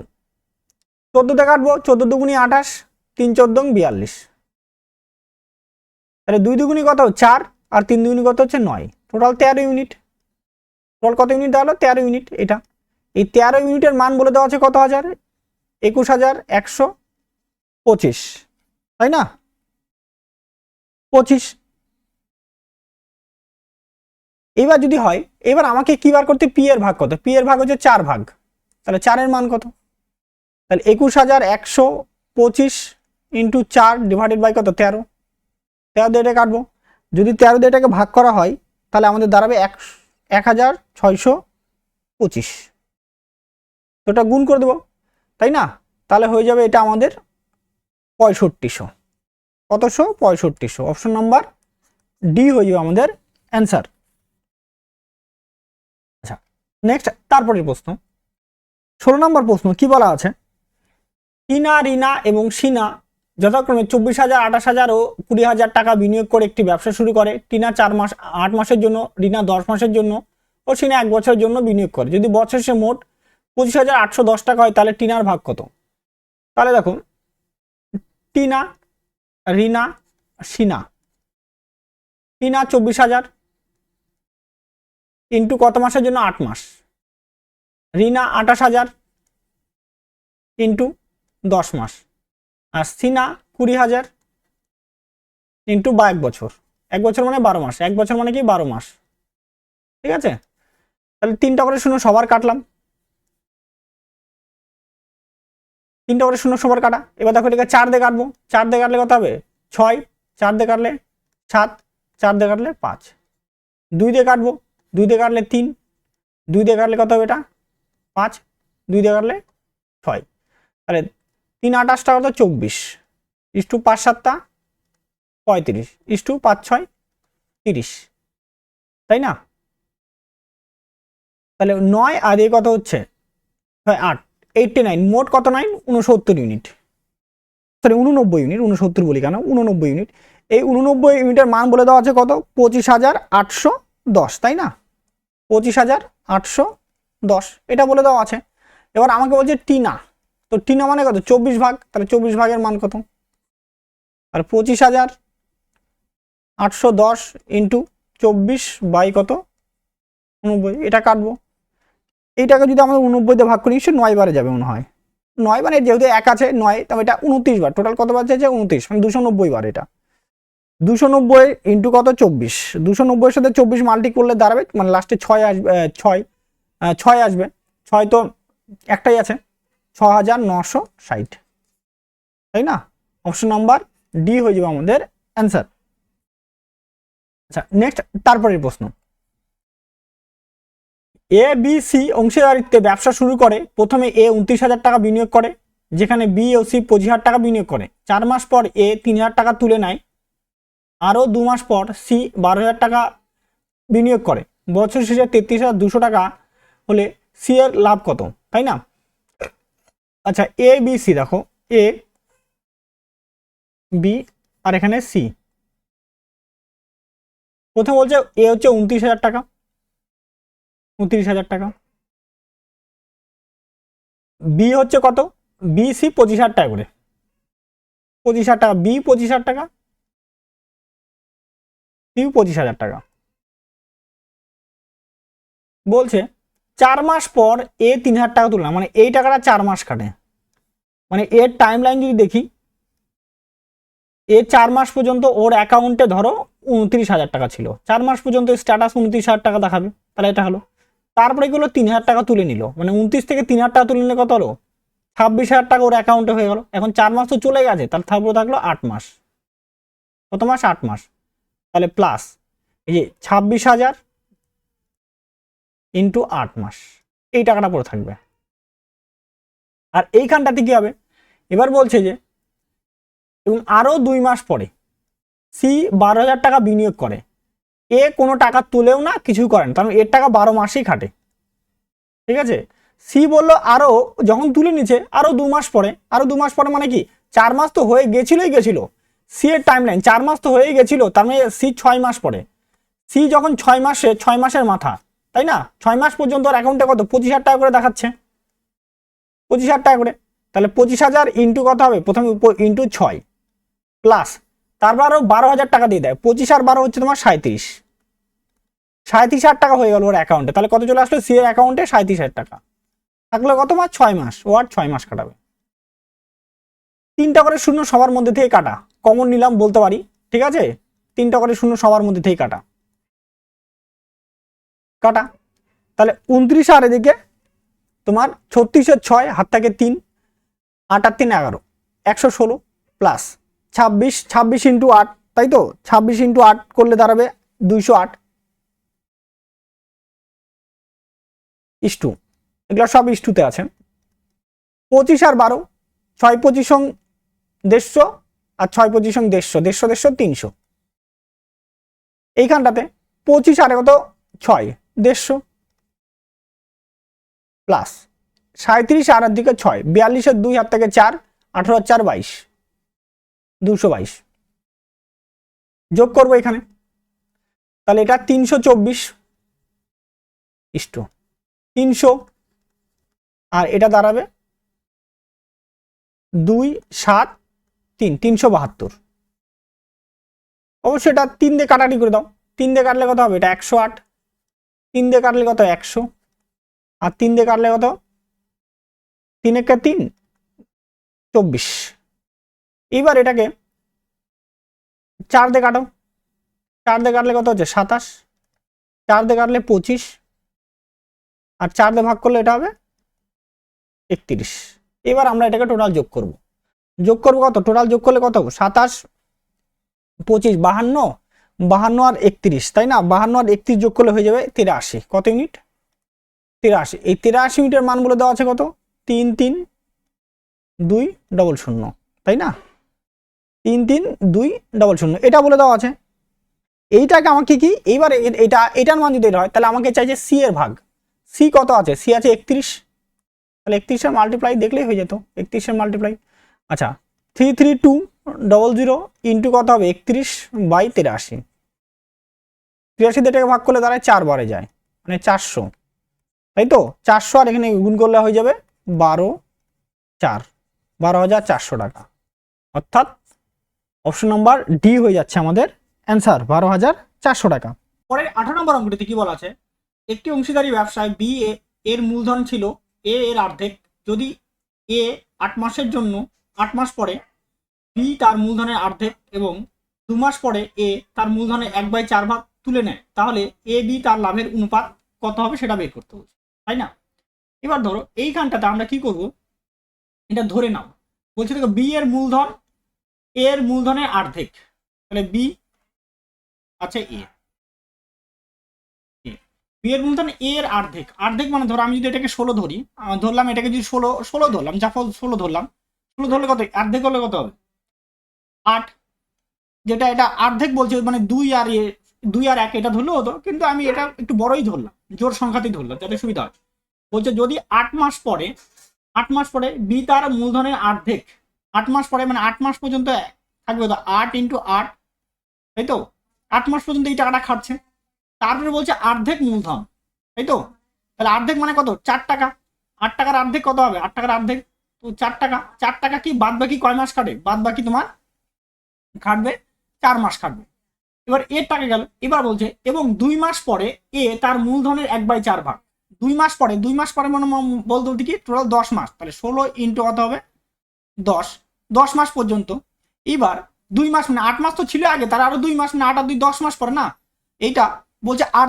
14 দিয়ে কাটবো, 14 দুগুণী 28, 3 14 42, তাহলে 2 দুগুণী কত? 4, আর 3 দুগুণী কত হচ্ছে? 9, টোটাল 13 ইউনিট। টোটাল কত ইউনিট দাঁড়ালো? 13 ইউনিট। এটা এই 13 ইউনিটের মান বলে দেওয়া আছে কত হাজার? 21,125, তাই না, 25। এবার যদি হয়, এবার আমাকে কি বার করতে? পি এর ভাগ কত? পি এর ভাগ হচ্ছে 4 ভাগ, তাহলে 4 এর মান কত? তাহলে 21,125 ইন্টু 4 ডিভাইডেড বাই কত? 13, 13 দিয়ে এটা কাটবো। যদি 13 দিয়ে এটাকে ভাগ করা হয়, তাহলে আমাদের দাঁড়াবে 1,625, তো এটা গুণ করে দেবো, তাই না। তাহলে হয়ে যাবে এটা আমাদের 6500, কতশো? 6500, অপশন নাম্বার ডি হয়ে যাবে আমাদের অ্যান্সার। আচ্ছা, নেক্সট তারপরের প্রশ্ন, 16 নম্বর প্রশ্ন কি বলা আছে? টিনা, রিনা এবং সিনা যথাক্রমে 24,000, 28,000 ও 20,000 টাকা বিনিয়োগ করে একটি ব্যবসা শুরু করে। টিনা 8 মাসের জন্য, রিনা 10 মাসের জন্য ও সিনা 1 বছরের জন্য বিনিয়োগ করে। যদি বছর শেষে মোট 25,810 টাকা হয়, তাহলে টিনার ভাগ কত? তাহলে দেখো, টিনা, রিনা, সিনা। টিনা 24,000 ইন্টু কত মাসের জন্য? 8 মাস। রিনা 28,000 ইন্টু 10 মাস। আর সিনা 20,000 ইন্টু 1 বছর। 1 বছর মানে 12 মাস। 1 বছর মানে কি? 12 মাস। ঠিক আছে, তাহলে 3টা করে শূন্য সবার কাটলাম। 3টা করে শূন্য সবার কাটা। এবার দেখো এটাকে 4 দিয়ে কাটবো। 4 দিয়ে কাটলে কত হবে? 6। 4 দিয়ে কাটলে 7। 4 দিয়ে কাটলে 5। 2 দিয়ে কাটবো। 2 দিয়ে কাটলে 3। 2 দিয়ে কাটলে কত হবে? এটা 5। 2 দিয়ে কাটলে 6। তাহলে 3 28 টাকা তো 24 ইস্টু 5 7 35 ইস্টু 5 6 30, তাই না? তাহলে 9 আর এই কত হচ্ছে? 8 89। মোট কত? 9 69 ইউনিট, সরি 89 ইউনিট, 69 বলি কেন? 89 ইউনিট। এই 89 ইউনিটের মান বলে দেওয়া আছে কত? 25,810, তাই না? 25,810 এটা বলে দেওয়া আছে। এবার আমাকে বলছে টিনা, তো টিনা মানে কত? 24 ভাগ। তাহলে 24 ভাগের মান কত? আর 25,810 ইন্টু 24 বাই কত? 89। এটা কাটবো। এইটাকে যদি আমরা 89 দিয়ে ভাগ করি, নিশ্চয়ই 9 বারে যাবে মনে হয়। 9 মানে যেহেতু 1 আছে 9, তবে এটা 29 বার। টোটাল কত বার যাচ্ছে? 29, মানে 290 বার। এটা 290 ইন্টু কত? 24। 290 এর সাথে 24 মাল্টি করলে দাঁড়াবে, মানে লাস্টে 6 আসবে। 6 আসবে। 6 তো একটাই আছে, 6,960, তাই না? অপশন নাম্বার ডি হয়ে যাবে আমাদের অ্যান্সার। আচ্ছা, নেক্সট তারপরের প্রশ্ন। এ বি সি অংশীদারিত্বে ব্যবসা শুরু করে। প্রথমে এ 29,000 টাকা বিনিয়োগ করে, যেখানে বি ও সি 25,000 টাকা বিনিয়োগ করে। 4 মাস পর এ 3,000 টাকা তুলে নেয়। আরও 2 মাস পর সি 12,000 টাকা বিনিয়োগ করে। বছর শেষে 33,200 টাকা হলে সি এর লাভ কত? তাই না? আচ্ছা, এ বি সি দেখো, এ বি আর এখানে সি। প্রথমে বলছে এ হচ্ছে 29,000 টাকা, 29,000 টাকা। বি হচ্ছে কত? বি সি 25,000 টাকা করে, 25,000 টাকা। বি 25,000 টাকা, সি 25,000 টাকা। বলছে 4 মাস পর এ 3,000 টাকা তুললাম, মানে এই টাকাটা 4 মাস কাটে। মানে এর টাইম লাইন যদি দেখি, এ 4 মাস পর্যন্ত ওর অ্যাকাউন্টে ধরো 29,000 টাকা ছিল। 4 মাস পর্যন্ত স্ট্যাটাস 29,000 টাকা দেখাবে, তাহলে এটা হলো। তারপরে এগুলো 3,000 টাকা তুলে নিল, মানে 29 থেকে 3,000 টাকা তুলে নিলে কত হলো? 26,000 টাকা ওর অ্যাকাউন্টে হয়ে গেল। এখন 4 মাস তো চলে গেছে, তাহলে তারপরে থাকলো 8 মাস। কত মাস? 8 মাস। তাহলে প্লাস এই যে 26,000 ইন্টু 8 মাস, এই টাকাটা পড়ে থাকবে। আর এইখানটাতে কি হবে? এবার বলছে যে এবং আরও 2 মাস পরে সি 12,000 টাকা বিনিয়োগ করে। এ কোনো টাকা তুলেও না, কিছুই করেন, কারণ এর টাকা 12 মাসেই খাটে। ঠিক আছে, সি বললো আরও, যখন তুলে নিচ্ছে আরও 2 মাস পরে। আরও 2 মাস পরে মানে কি? 4 মাস তো হয়ে গেছিল। সি এর টাইম লাইন 4 মাস তো হয়ে গেছিল, তার মানে সি 6 মাস পরে। সি যখন 6 মাসে, 6 মাসের মাথা, তাই না? 6 মাস পর্যন্ত ওর অ্যাকাউন্টে কত? 25,000 টাকা করে দেখাচ্ছে, 25,000 টাকা করে। তাহলে 25,000 ইন্টু কত হবে? প্রথমে ইন্টু 6 প্লাস তারপর আরও 12,000 টাকা দিয়ে দেয়। 25 আর 12 হচ্ছে তোমার 37,000 টাকা হয়ে গেল ওর অ্যাকাউন্টে। তাহলে কত চলে আসলো? সি এর অ্যাকাউন্টে 37,000 টাকা থাকলে কত মাস? 6 মাস। ও আর 6 মাস কাটাবে। 3টা করে শূন্য সবার মধ্যে থেকে কাটা, কমন নিলাম বলতে পারি। ঠিক আছে, 3টা করে শূন্য সবার মধ্যে থেকে কাটা। তাহলে 29 আর এদিকে তোমার 36-এর 6, হাত থাকে 3, 8 আর 3 11, 116 প্লাস 26 ইন্টু 8, তাই তো? 26 ইন্টু 8 করলে দাঁড়াবে 208 ইস্টু, এগুলো সব ইস্টুতে আছে। 25 আর 12, 6 25 150 আর 6 25 150, 150 300। এইখানটাতে 25 আর কত? 6, 150 প্লাস 37 আর দিকে 6, 42 এর 2, হাত থেকে 4, 18 আর 4 22, 222 যোগ করবো এখানে। তাহলে এটা 324 ইস্টু 300 আর এটা দাঁড়াবে 2 7 3 372। অবশ্যই এটা 3 দিয়ে কাটাকাটি করে দাও, 3 দিয়ে কাটলে কত হবে, এটা 108, 3 দিয়ে কাটলে কত 100, আর 3 দিয়ে কাটলে কত, 3 একে 3 24। এবার এটাকে 4 দিয়ে কাটো, 4 দিয়ে কাটলে কত হচ্ছে 27, 4 দিয়ে কাটলে 25, আর 4 দিয়ে ভাগ করলে এটা হবে 31। এবার আমরা এটাকে টোটাল যোগ করব কত, টোটাল যোগ করলে কত হবে, 27 25 52, 52 আর 31, তাই না, 52 আর 31 যোগ করলে হয়ে যাবে 83। কত ইউনিট, 83। এই 83 ইউনিটের মান বলে দেওয়া আছে কত, 3 3 2 0 0, তাই না, 3 3 2 0 0 এটা বলে দেওয়া আছে। এইটাকে আমাকে কি এইবার এটার মান যদি এটা হয় তাহলে আমাকে চাই যে সি এর ভাগ, সি কত আছে, সি আছে 31, তাহলে 31 এর মাল্টিপ্লাই দেখলেই হয়ে যেত, 31 এর মাল্টিপ্লাই। আচ্ছা 33200 ইন্টু কত হবে 31/83, 83 দিয়ে এটাকে ভাগ করলে দাঁড়ায় 4 বারে যায়, মানে 400, তাই তো 400, আর এখানে গুণ করলে হয়ে যাবে 12,400 টাকা। অর্থাৎ অপশন নাম্বার ডি হয়ে যাচ্ছে আমাদের অ্যান্সার, 12,400 টাকা। পরের 18 নম্বর অঙ্কটিতে কি বলা আছে, একটি অংশীদারি ব্যবসায় বি এর মূলধন ছিল এ এর অর্ধেক, যদি এ 8 মাসের জন্য 8 মাস পরে বি তার মূলধনের অর্ধেক এবং 2 মাস পরে এ তার মূলধনের 1/4 ভাগ তুলে নেয়, তাহলে এ বি তার লাভের অনুপাত কত হবে সেটা বের করতে বলছে, তাই না। এবার ধরো এইখানটাতে আমরা কি করব, এটা ধরে নাও, বলছে দেখো বি এর মূলধন এর মূলধনের অর্ধেক, তাহলে বি আছে এ, বি এর মূলধন এর অর্ধেক, অর্ধেক মানে ধরো আমি যদি এটাকে 16 ধরি, ধরলাম এটাকে যদি 16 ধরলাম, জাফল 16 ধরলাম, 16 ধরলে কত, অর্ধেক হলে কত হবে 8, যেটা এটা অর্ধেক বলছে মানে 2 আর 1 এটা ধরলেও হতো, কিন্তু আমি এটা একটু বড়ই ধরলাম, জোর সংখ্যাতেই ধরলাম যাতে সুবিধা হয়। বলছে যদি 8 মাস পরে, 8 মাস পরে বি তার মূলধনের অর্ধেক, 8 মাস পরে মানে 8 মাস পর্যন্ত থাকবে তো 8 × 8, তাই তো 8 মাস পর্যন্ত এই টাকাটা খাচ্ছে, তারপরে বলছে অর্ধেক মূলধন, তাই তো, তাহলে অর্ধেক মানে কত 4 টাকা, 8 টাকার অর্ধেক কত হবে, 8 টাকার অর্ধেক তো 4 টাকা, 4 টাকা কি বাদ বাকি কয় মাস কাটে, বাদ বাকি তোমার খাটবে 4 মাস খাটবে। এবার এর টাকা গেল, এবার বলছে এবং 2 মাস পরে এ তার মূলধনের 1/4 ভাগ, 2 মাস পরে, 2 মাস পরে মানে বলতে বলতে কি টোটাল 10 মাস, তাহলে 16 ইন্টু কত হবে 10 মাস পর্যন্ত। এবার 2 মাস মানে 8 মাস তো ছিল আগে, তার আরো 2 মাস মানে 8 আর 2 10 মাস পরে না, এইটা বলছে আর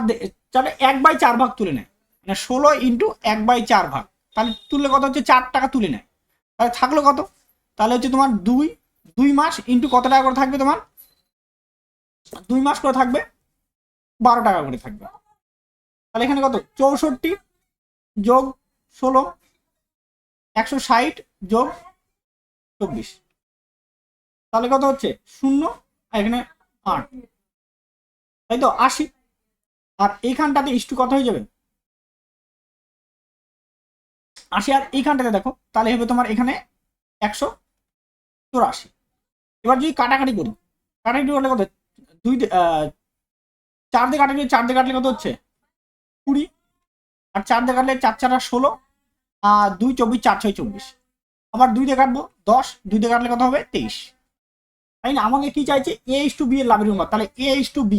তাহলে 1/4 ভাগ তুলে নেয়, মানে 16 ইন্টু 1/4 ভাগ, তাহলে তুললে কত হচ্ছে 4 টাকা তুলে নেয়, তাহলে থাকলো কত, তাহলে হচ্ছে তোমার 2 মাস ইন্টু কত টাকা করে থাকবে তোমার, 2 মাস করে থাকবে 12 টাকা করে থাকবে, তাহলে এখানে কত 64 যোগ 16 160 যোগ 24, তাহলে কত হচ্ছে 0 আর এখানে 8, তাই তো 80, আর এইখানটাতে ইস্টু কত হয়ে যাবে 80, আর এইখানটাতে দেখো তাহলে হবে তোমার এখানে 184। এবার যদি কাটাকাটি করি, কাটাকাটি করলে কত 4 দিয়ে কাটাকাটি, 4 দিয়ে কাটলে কত হচ্ছে 20, আর 4 দিয়ে কাটলে 4 4 16, আর 2 24 4 6 24, আবার 2 দিয়ে কাটবো 10, 2 দিয়ে কাটলে কত হবে 23, তাই না। আমাকে কি চাইছে a/b এর লাভের অনুপাত, তাহলে a/b,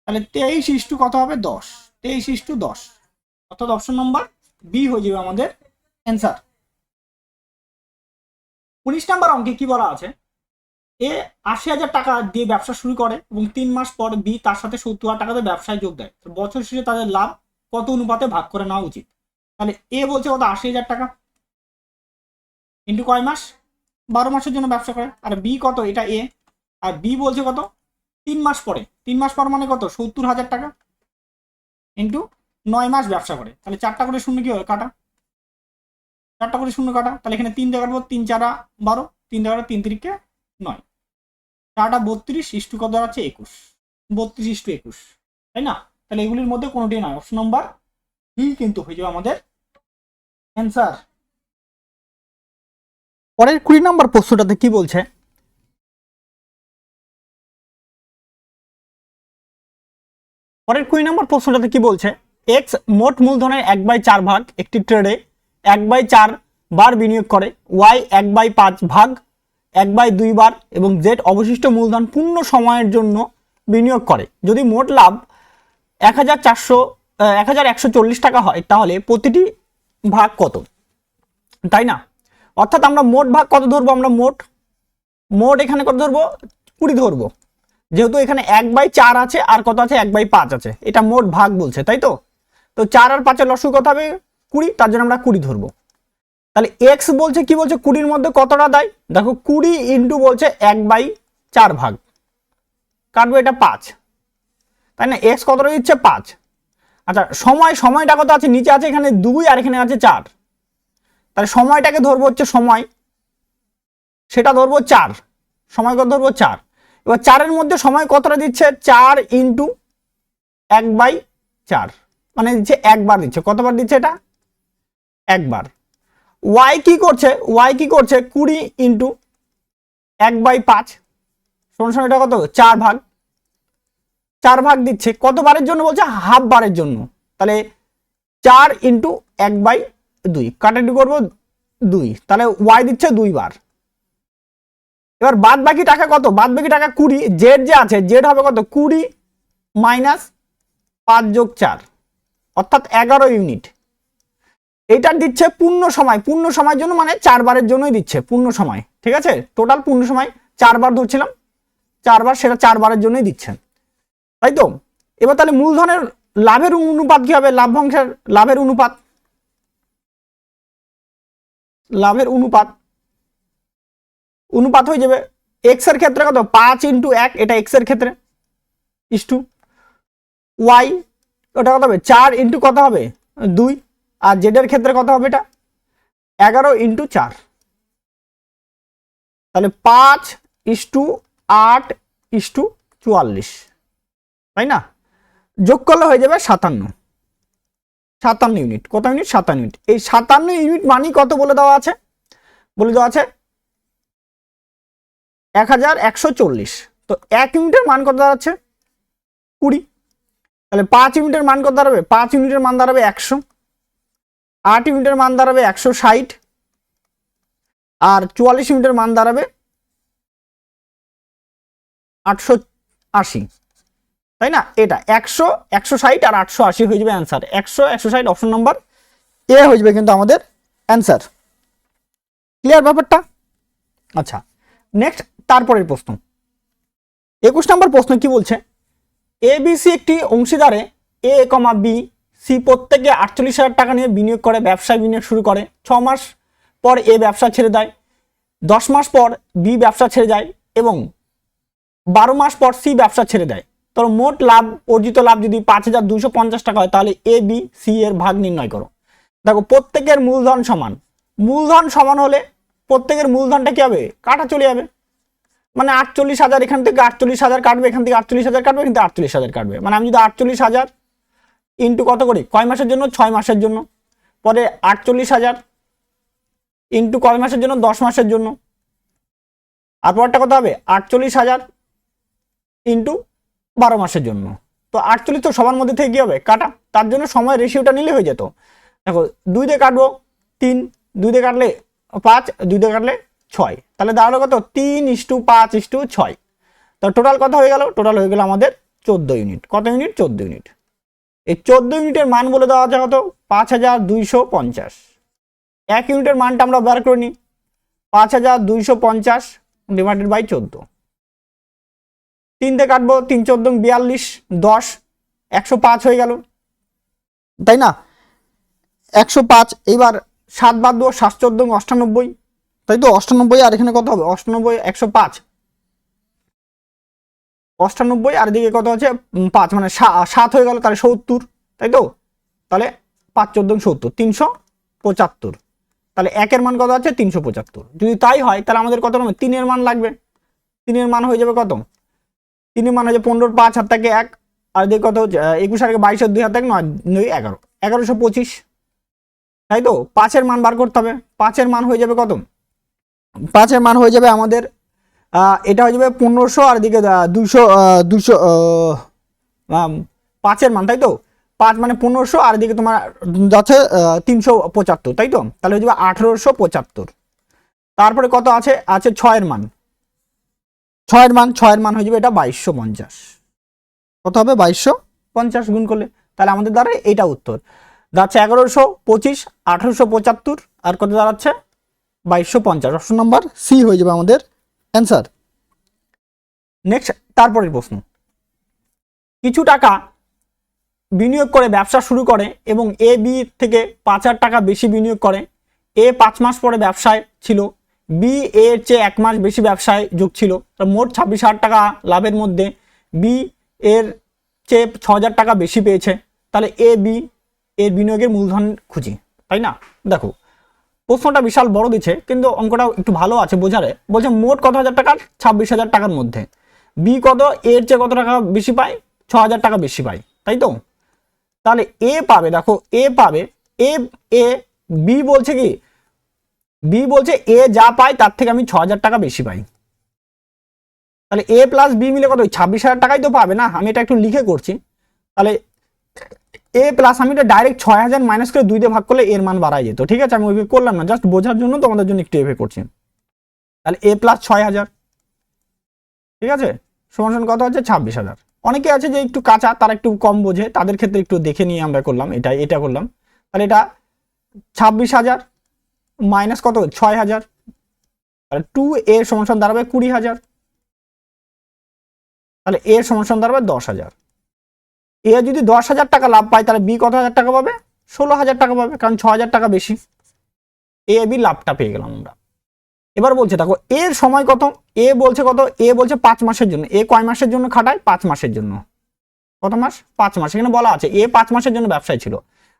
তাহলে 23 কত হবে 10, 23:10, অর্থাৎ অপশন নম্বর বি হয়ে যাবে আমাদের অ্যান্সার। 19 নম্বর অঙ্কে কি বলা আছে, এ 80,000 টাকা দিয়ে ব্যবসা শুরু করে এবং 3 মাস পর বি তার সাথে 70,000 টাকা দিয়ে ব্যবসায় যোগ দেয়, বছর শেষে তাদের লাভ কত অনুপাতে ভাগ করে নেওয়া উচিত। তাহলে এ বলছে কত 80,000 টাকা ইন্টু কয় মাস, 12 মাসের জন্য ব্যবসা করে, আর বি কত এটা এ, আর বি বলছে কত 3 মাস পরে, 3 মাস পর মানে কত 70,000 টাকা ইন্টু 9 মাস ব্যবসা করে, তাহলে 4টা করে শূন্য কি হবে কাটা, 4টা করে শূন্য কাটা, তাহলে এখানে 3 দিয়ে কাটবো, 3 4 12, 3 দিয়ে কাটা 3 3 9, 4টা 32 ইস্টু কত দাঁড়াচ্ছে 21, 32:21, তাই না। তাহলে এগুলির মধ্যে কোনোটি নয়, অপশন নাম্বার বি কিন্তু হয়ে যাবে আমাদের অ্যান্সার। পরের 20 নম্বর প্রশ্নটাতে কি বলছে, পরের 20 নম্বর প্রশ্নটাতে কি বলছে, এক্স মোট মূলধনের 1/4 ভাগ একটি ট্রেডে 1/4 বার বিনিয়োগ করে, ওয়াই 1/5 ভাগ 1/2 বার এবং জেড অবশিষ্ট মূলধন পূর্ণ সময়ের জন্য বিনিয়োগ করে। যদি মোট লাভ 1140 টাকা হয় তাহলে প্রতিটি ভাগ কত, তাই না? অর্থাৎ আমরা মোট ভাগ কত ধরবো, আমরা মোট এখানে কত ধরবো, 20 ধরবো, যেহেতু এখানে 1/4 আছে আর কত আছে 1/5 আছে, এটা মোট ভাগ বলছে, তাই তো? তো 4 আর 5 এর লসাগু কত হবে 20, তার জন্য আমরা 20 ধরবো। তাহলে এক্স বলছে কি বলছে, 20-র মধ্যে কতটা দেয়, দেখো 20 ইন্টু বলছে 1/4 ভাগ, কাটবো এটা 5, তাই না? এক্স কতটা দিচ্ছে 5। আচ্ছা সময়টা কত আছে, নিচে আছে এখানে 2 আর এখানে আছে 4, তাহলে সময়টাকে ধরবো হচ্ছে সময়, সেটা ধরবো 4, সময় কত ধরবো 4। এবার 4-এর মধ্যে সময় কতটা দিচ্ছে, 4 ইন্টু 1/4 মানে দিচ্ছে একবার দিচ্ছে, কতবার দিচ্ছে এটা, একবার। ওয়াই কি করছে 20 ইন্টু 1/5 সমান এটা কত, 4 ভাগ দিচ্ছে, কতবারের জন্য বলছে, হাফ বারের জন্য, তাহলে 4 ইন্টু 1/2 কাটাটি করবো 2, তাহলে ওয়াই দিচ্ছে 2 বার। এবার বাদ বাকি টাকা কত, বাদ বাকি টাকা 20, জেড যে আছে জেড হবে কত, 20 মাইনাস 5 যোগ 4 অর্থাৎ 11 ইউনিট। এইটার দিচ্ছে পূর্ণ সময়ের জন্য, মানে 4 বারের জন্যই দিচ্ছে পূর্ণ সময়, ঠিক আছে? টোটাল পূর্ণ সময় 4 বার ধরছিলাম, 4 বার, সেটা 4 বারের জন্যই দিচ্ছেন, তাই তো? এবার তাহলে মূলধনের লাভের অনুপাত কি হবে, লাভ্যাংশের লাভের অনুপাত হয়ে যাবে এক্স এর ক্ষেত্রে কত, 5 ইন্টু 1, এটা এক্স এর ক্ষেত্রে, ইস্টু ওয়াই ওটা কত হবে, 4 ইন্টু কত হবে 2, আর জেড এর ক্ষেত্রে কত হবে, এটা 11 ইন্টু 4, তাহলে 5:8:44, তাই না? যোগ করলে হয়ে যাবে 57 ইউনিট। কত ইউনিট, 57 ইউনিট। এই 57 ইউনিট মানে কত বলে দেওয়া আছে, 1140। তো 1 ইউনিটের মান কত দাঁড়াচ্ছে 20, তাহলে 5 ইউনিটের মান কত দাঁড়াবে, 5 ইউনিটের মান দাঁড়াবে 100, 8 ইউনিটের মান দাঁড়াবে 160, আর 44 ইউনিটের মান দাঁড়াবে 880, তাই না? এটা 100, 160 আর 880 হয়ে যাবে অ্যান্সার। 100, 160 অপশন নাম্বার এ হয়ে যাবে কিন্তু আমাদের অ্যান্সার। ক্লিয়ার ব্যাপারটা? আচ্ছা, নেক্সট তারপরের প্রশ্ন, 21 নম্বর প্রশ্ন কি বলছে, এ বি সি একটি অংশীদারে এ কমা বি সি প্রত্যেকে 48,000 টাকা নিয়ে বিনিয়োগ করে, ব্যবসায় বিনিয়োগ শুরু করে। 6 মাস পর এ ব্যবসা ছেড়ে দেয়, 10 মাস পর বি ব্যবসা ছেড়ে যায় এবং 12 মাস পর সি ব্যবসা ছেড়ে দেয়। তো মোট লাভ, অর্জিত লাভ যদি 5,250 টাকা হয় তাহলে এ বি সি এর ভাগ নির্ণয় করো। দেখো প্রত্যেকের মূলধন সমান হলে প্রত্যেকের মূলধনটা কি হবে, কাটা চলে যাবে, মানে 48,000 এখান থেকে 48,000 কাটবে, এখান থেকে 48,000 কাটবে, কিন্তু 48,000 কাটবে, মানে আমি যদি 48,000 ইন্টু কত করি, কয় মাসের জন্য, 6 মাসের জন্য, পরে 48,000 ইন্টু কয় মাসের জন্য, 10 মাসের জন্য, আর পরটা কত হবে 48,000 ইন্টু 12 মাসের জন্য। তো 48 তো সবার মধ্যে থেকে কি হবে, কাটা, তার জন্য সময় রেশিওটা নিলে হয়ে যেত। দেখো 2 দিয়ে কাটবো 3, 2 দিয়ে কাটলে 5, 2 দিয়ে কাটলে 6, তাহলে দাঁড়ালো কত 3:5:6। তো টোটাল কত হয়ে গেল, টোটাল হয়ে গেল আমাদের 14 ইউনিট। কত ইউনিট, 14 ইউনিট। এই 14 ইউনিটের মান বলে দেওয়া আছে কত, 5,250। 1 ইউনিটের মানটা আমরা বের করে নিই, 5,250 ডিভাইডেড বাই 14, 3 দিয়ে কাটবো, 3 14 42, 10, 105 হয়ে গেল, তাই না? 105, এবার 7 বাদ দেবো, 7 14 98, তাই তো? 98, আর এখানে কত হবে 98, 105, 98 আর এদিকে কত আছে 5, মানে 7 হয়ে গেল, তাহলে 70, তাই তো? তাহলে 5 14 70, 375, তাহলে 1 এর মান কত আছে 375। যদি তাই হয় তাহলে আমাদের কত হবে, 3 এর মান লাগবে। 3 এর মান হয়ে যাবে কত, 3 এর মান হয়ে যাবে 15, 5 হাত থেকে 1, আর এদিকে কত 21 আর 22 2 হাত থেকে 9 9 11, 1125, তাই তো? 5 এর মান বার করতে হবে, 5 এর মান হয়ে যাবে কত, 5 এর মান হয়ে যাবে আমাদের এটা হয়ে যাবে 1500, আর এদিকে 200 5 এর মান, তাই তো? 5 মানে 1500, আর এদিকে তোমার যাচ্ছে 375, তাই তো? তাহলে হয়ে যাবে 1875। তারপরে কত আছে 6 এর মান, 6 এর মান হয়ে যাবে এটা 2250। কত হবে 2250 গুণ করলে, তাহলে আমাদের দ্বারা এইটা উত্তর দাঁড়াচ্ছে 1125, 1875 আর কত দাঁড়াচ্ছে 2250। অপশন নাম্বার সি হয়ে যাবে আমাদের অ্যান্সার। নেক্সট তারপরের প্রশ্ন, কিছু টাকা বিনিয়োগ করে ব্যবসা শুরু করে এবং এ বি থেকে 5000 টাকা বেশি বিনিয়োগ করে। এ 5 মাস পরে ব্যবসায় ছিল, বি এর চেয়ে 1 মাস বেশি ব্যবসায় যোগ ছিল। মোট 26,000 টাকা লাভের মধ্যে বি এর চেয়ে 6000 টাকা বেশি পেয়েছে। তাহলে এ বি এর বিনিয়োগের মূলধন খুঁজি, তাই না? দেখো প্রশ্নটা বিশাল বড় দিচ্ছে, কিন্তু অঙ্কটা একটু ভালো আছে বোঝারে। বলছে মোট কত হাজার টাকার, 26,000 টাকার মধ্যে বি কত এর চেয়ে কত টাকা বেশি পায়, 6000 টাকা বেশি পায়, তাই তো? তাহলে এ পাবে, দেখো এ পাবে, এ এ বি বলছে কি, বি বলছে এ যা পায় তার থেকে আমি 6000 টাকা বেশি পাই। তাহলে এ প্লাস বি মিলে কত 26,000 টাকাই তো পাবে না। আমি এটা একটু লিখে করছি। তাহলে এ প্লাস আমি এটা ডাইরেক্ট 6000 মাইনাস করে 2 দিয়ে ভাগ করলে এর মান বাড়াই যেত, ঠিক আছে? আমি ওইভাবে করলাম না, জাস্ট বোঝার জন্য তোমাদের জন্য একটু এভাবে করছি। তাহলে এ প্লাস 6000, ঠিক আছে, সমান কত হচ্ছে 26,000। অনেকে আছে যে একটু কাঁচা, তারা একটু কম বোঝে, তাদের ক্ষেত্রে একটু দেখে নিয়ে আমরা করলাম, এটা করলাম। তাহলে এটা 26,000 মাইনাস কত 6000, তাহলে 2 এর সমান দাঁড়াবে 20,000। তাহলে এর সমান দাঁড়াবে 10,000। এ যদি 10,000 টাকা লাভ পায়, তাহলে বি কত হাজার টাকা পাবে, 16,000 টাকা পাবে, কারণ 6,000 টাকা বেশি। এ বি লাভটা পেয়ে গেলাম আমরা। এবার বলছে দেখো এর সময় কত, এ বলছে কত, এ বলছে 5 মাসের জন্য। এ কয় মাসের জন্য খাটায়, 5 মাসের জন্য। কত মাস, 5 মাস। এখানে বলা আছে এ 5 মাসের জন্য ব্যবসায় ছিল,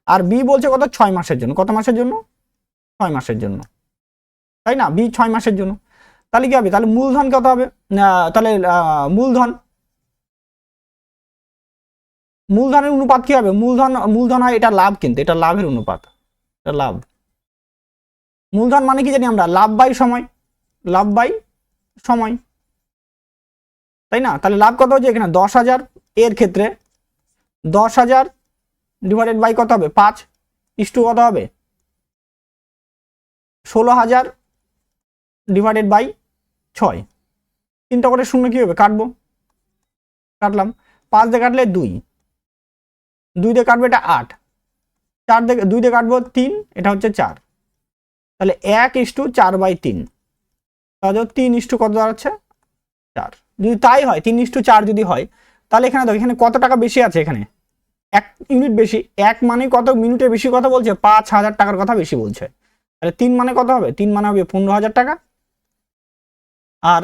আর বি বলছে কত 6 মাসের জন্য। কত মাসের জন্য, 6 মাসের জন্য, তাই না? বি 6 মাসের জন্য। তাহলে কি হবে, তাহলে মূলধন কত হবে, তাহলে মূলধনের অনুপাত কি হবে, মূলধন হয় এটা লাভ, কিন্তু এটা লাভের অনুপাত, এটা লাভ। মূলধন মানে কি জানি আমরা, লাভ বাই সময়, লাভ বাই সময়, তাই না? তাহলে লাভ কত হচ্ছে এখানে 10,000, এর ক্ষেত্রে 10,000 ডিভাইডেড বাই কত হবে 5 ইস্টু কত হবে 16,000 ডিভাইডেড বাই 6। 3টা করে শূন্য কি হবে, কাটবো, কাটলাম। 5 দিয়ে কাটলে 2, 2 দিয়ে কাটবো এটা 8, 4 দিয়ে 2 দিয়ে কাটবো 3, এটা হচ্ছে 4। তাহলে 1:4/3, তাহলে 3 কত দাঁড়াচ্ছে 4। যদি তাই হয় 3:4 যদি হয়, তাহলে এখানে দেখো এখানে কত টাকা বেশি আছে, এখানে 1 ইউনিট বেশি। 1 মানে কত মিনিটের বেশি কথা বলছে, 5,000 টাকার কথা বেশি বলছে। তাহলে 3 মানে কত হবে, 3 মানে হবে 15,000 টাকা, আর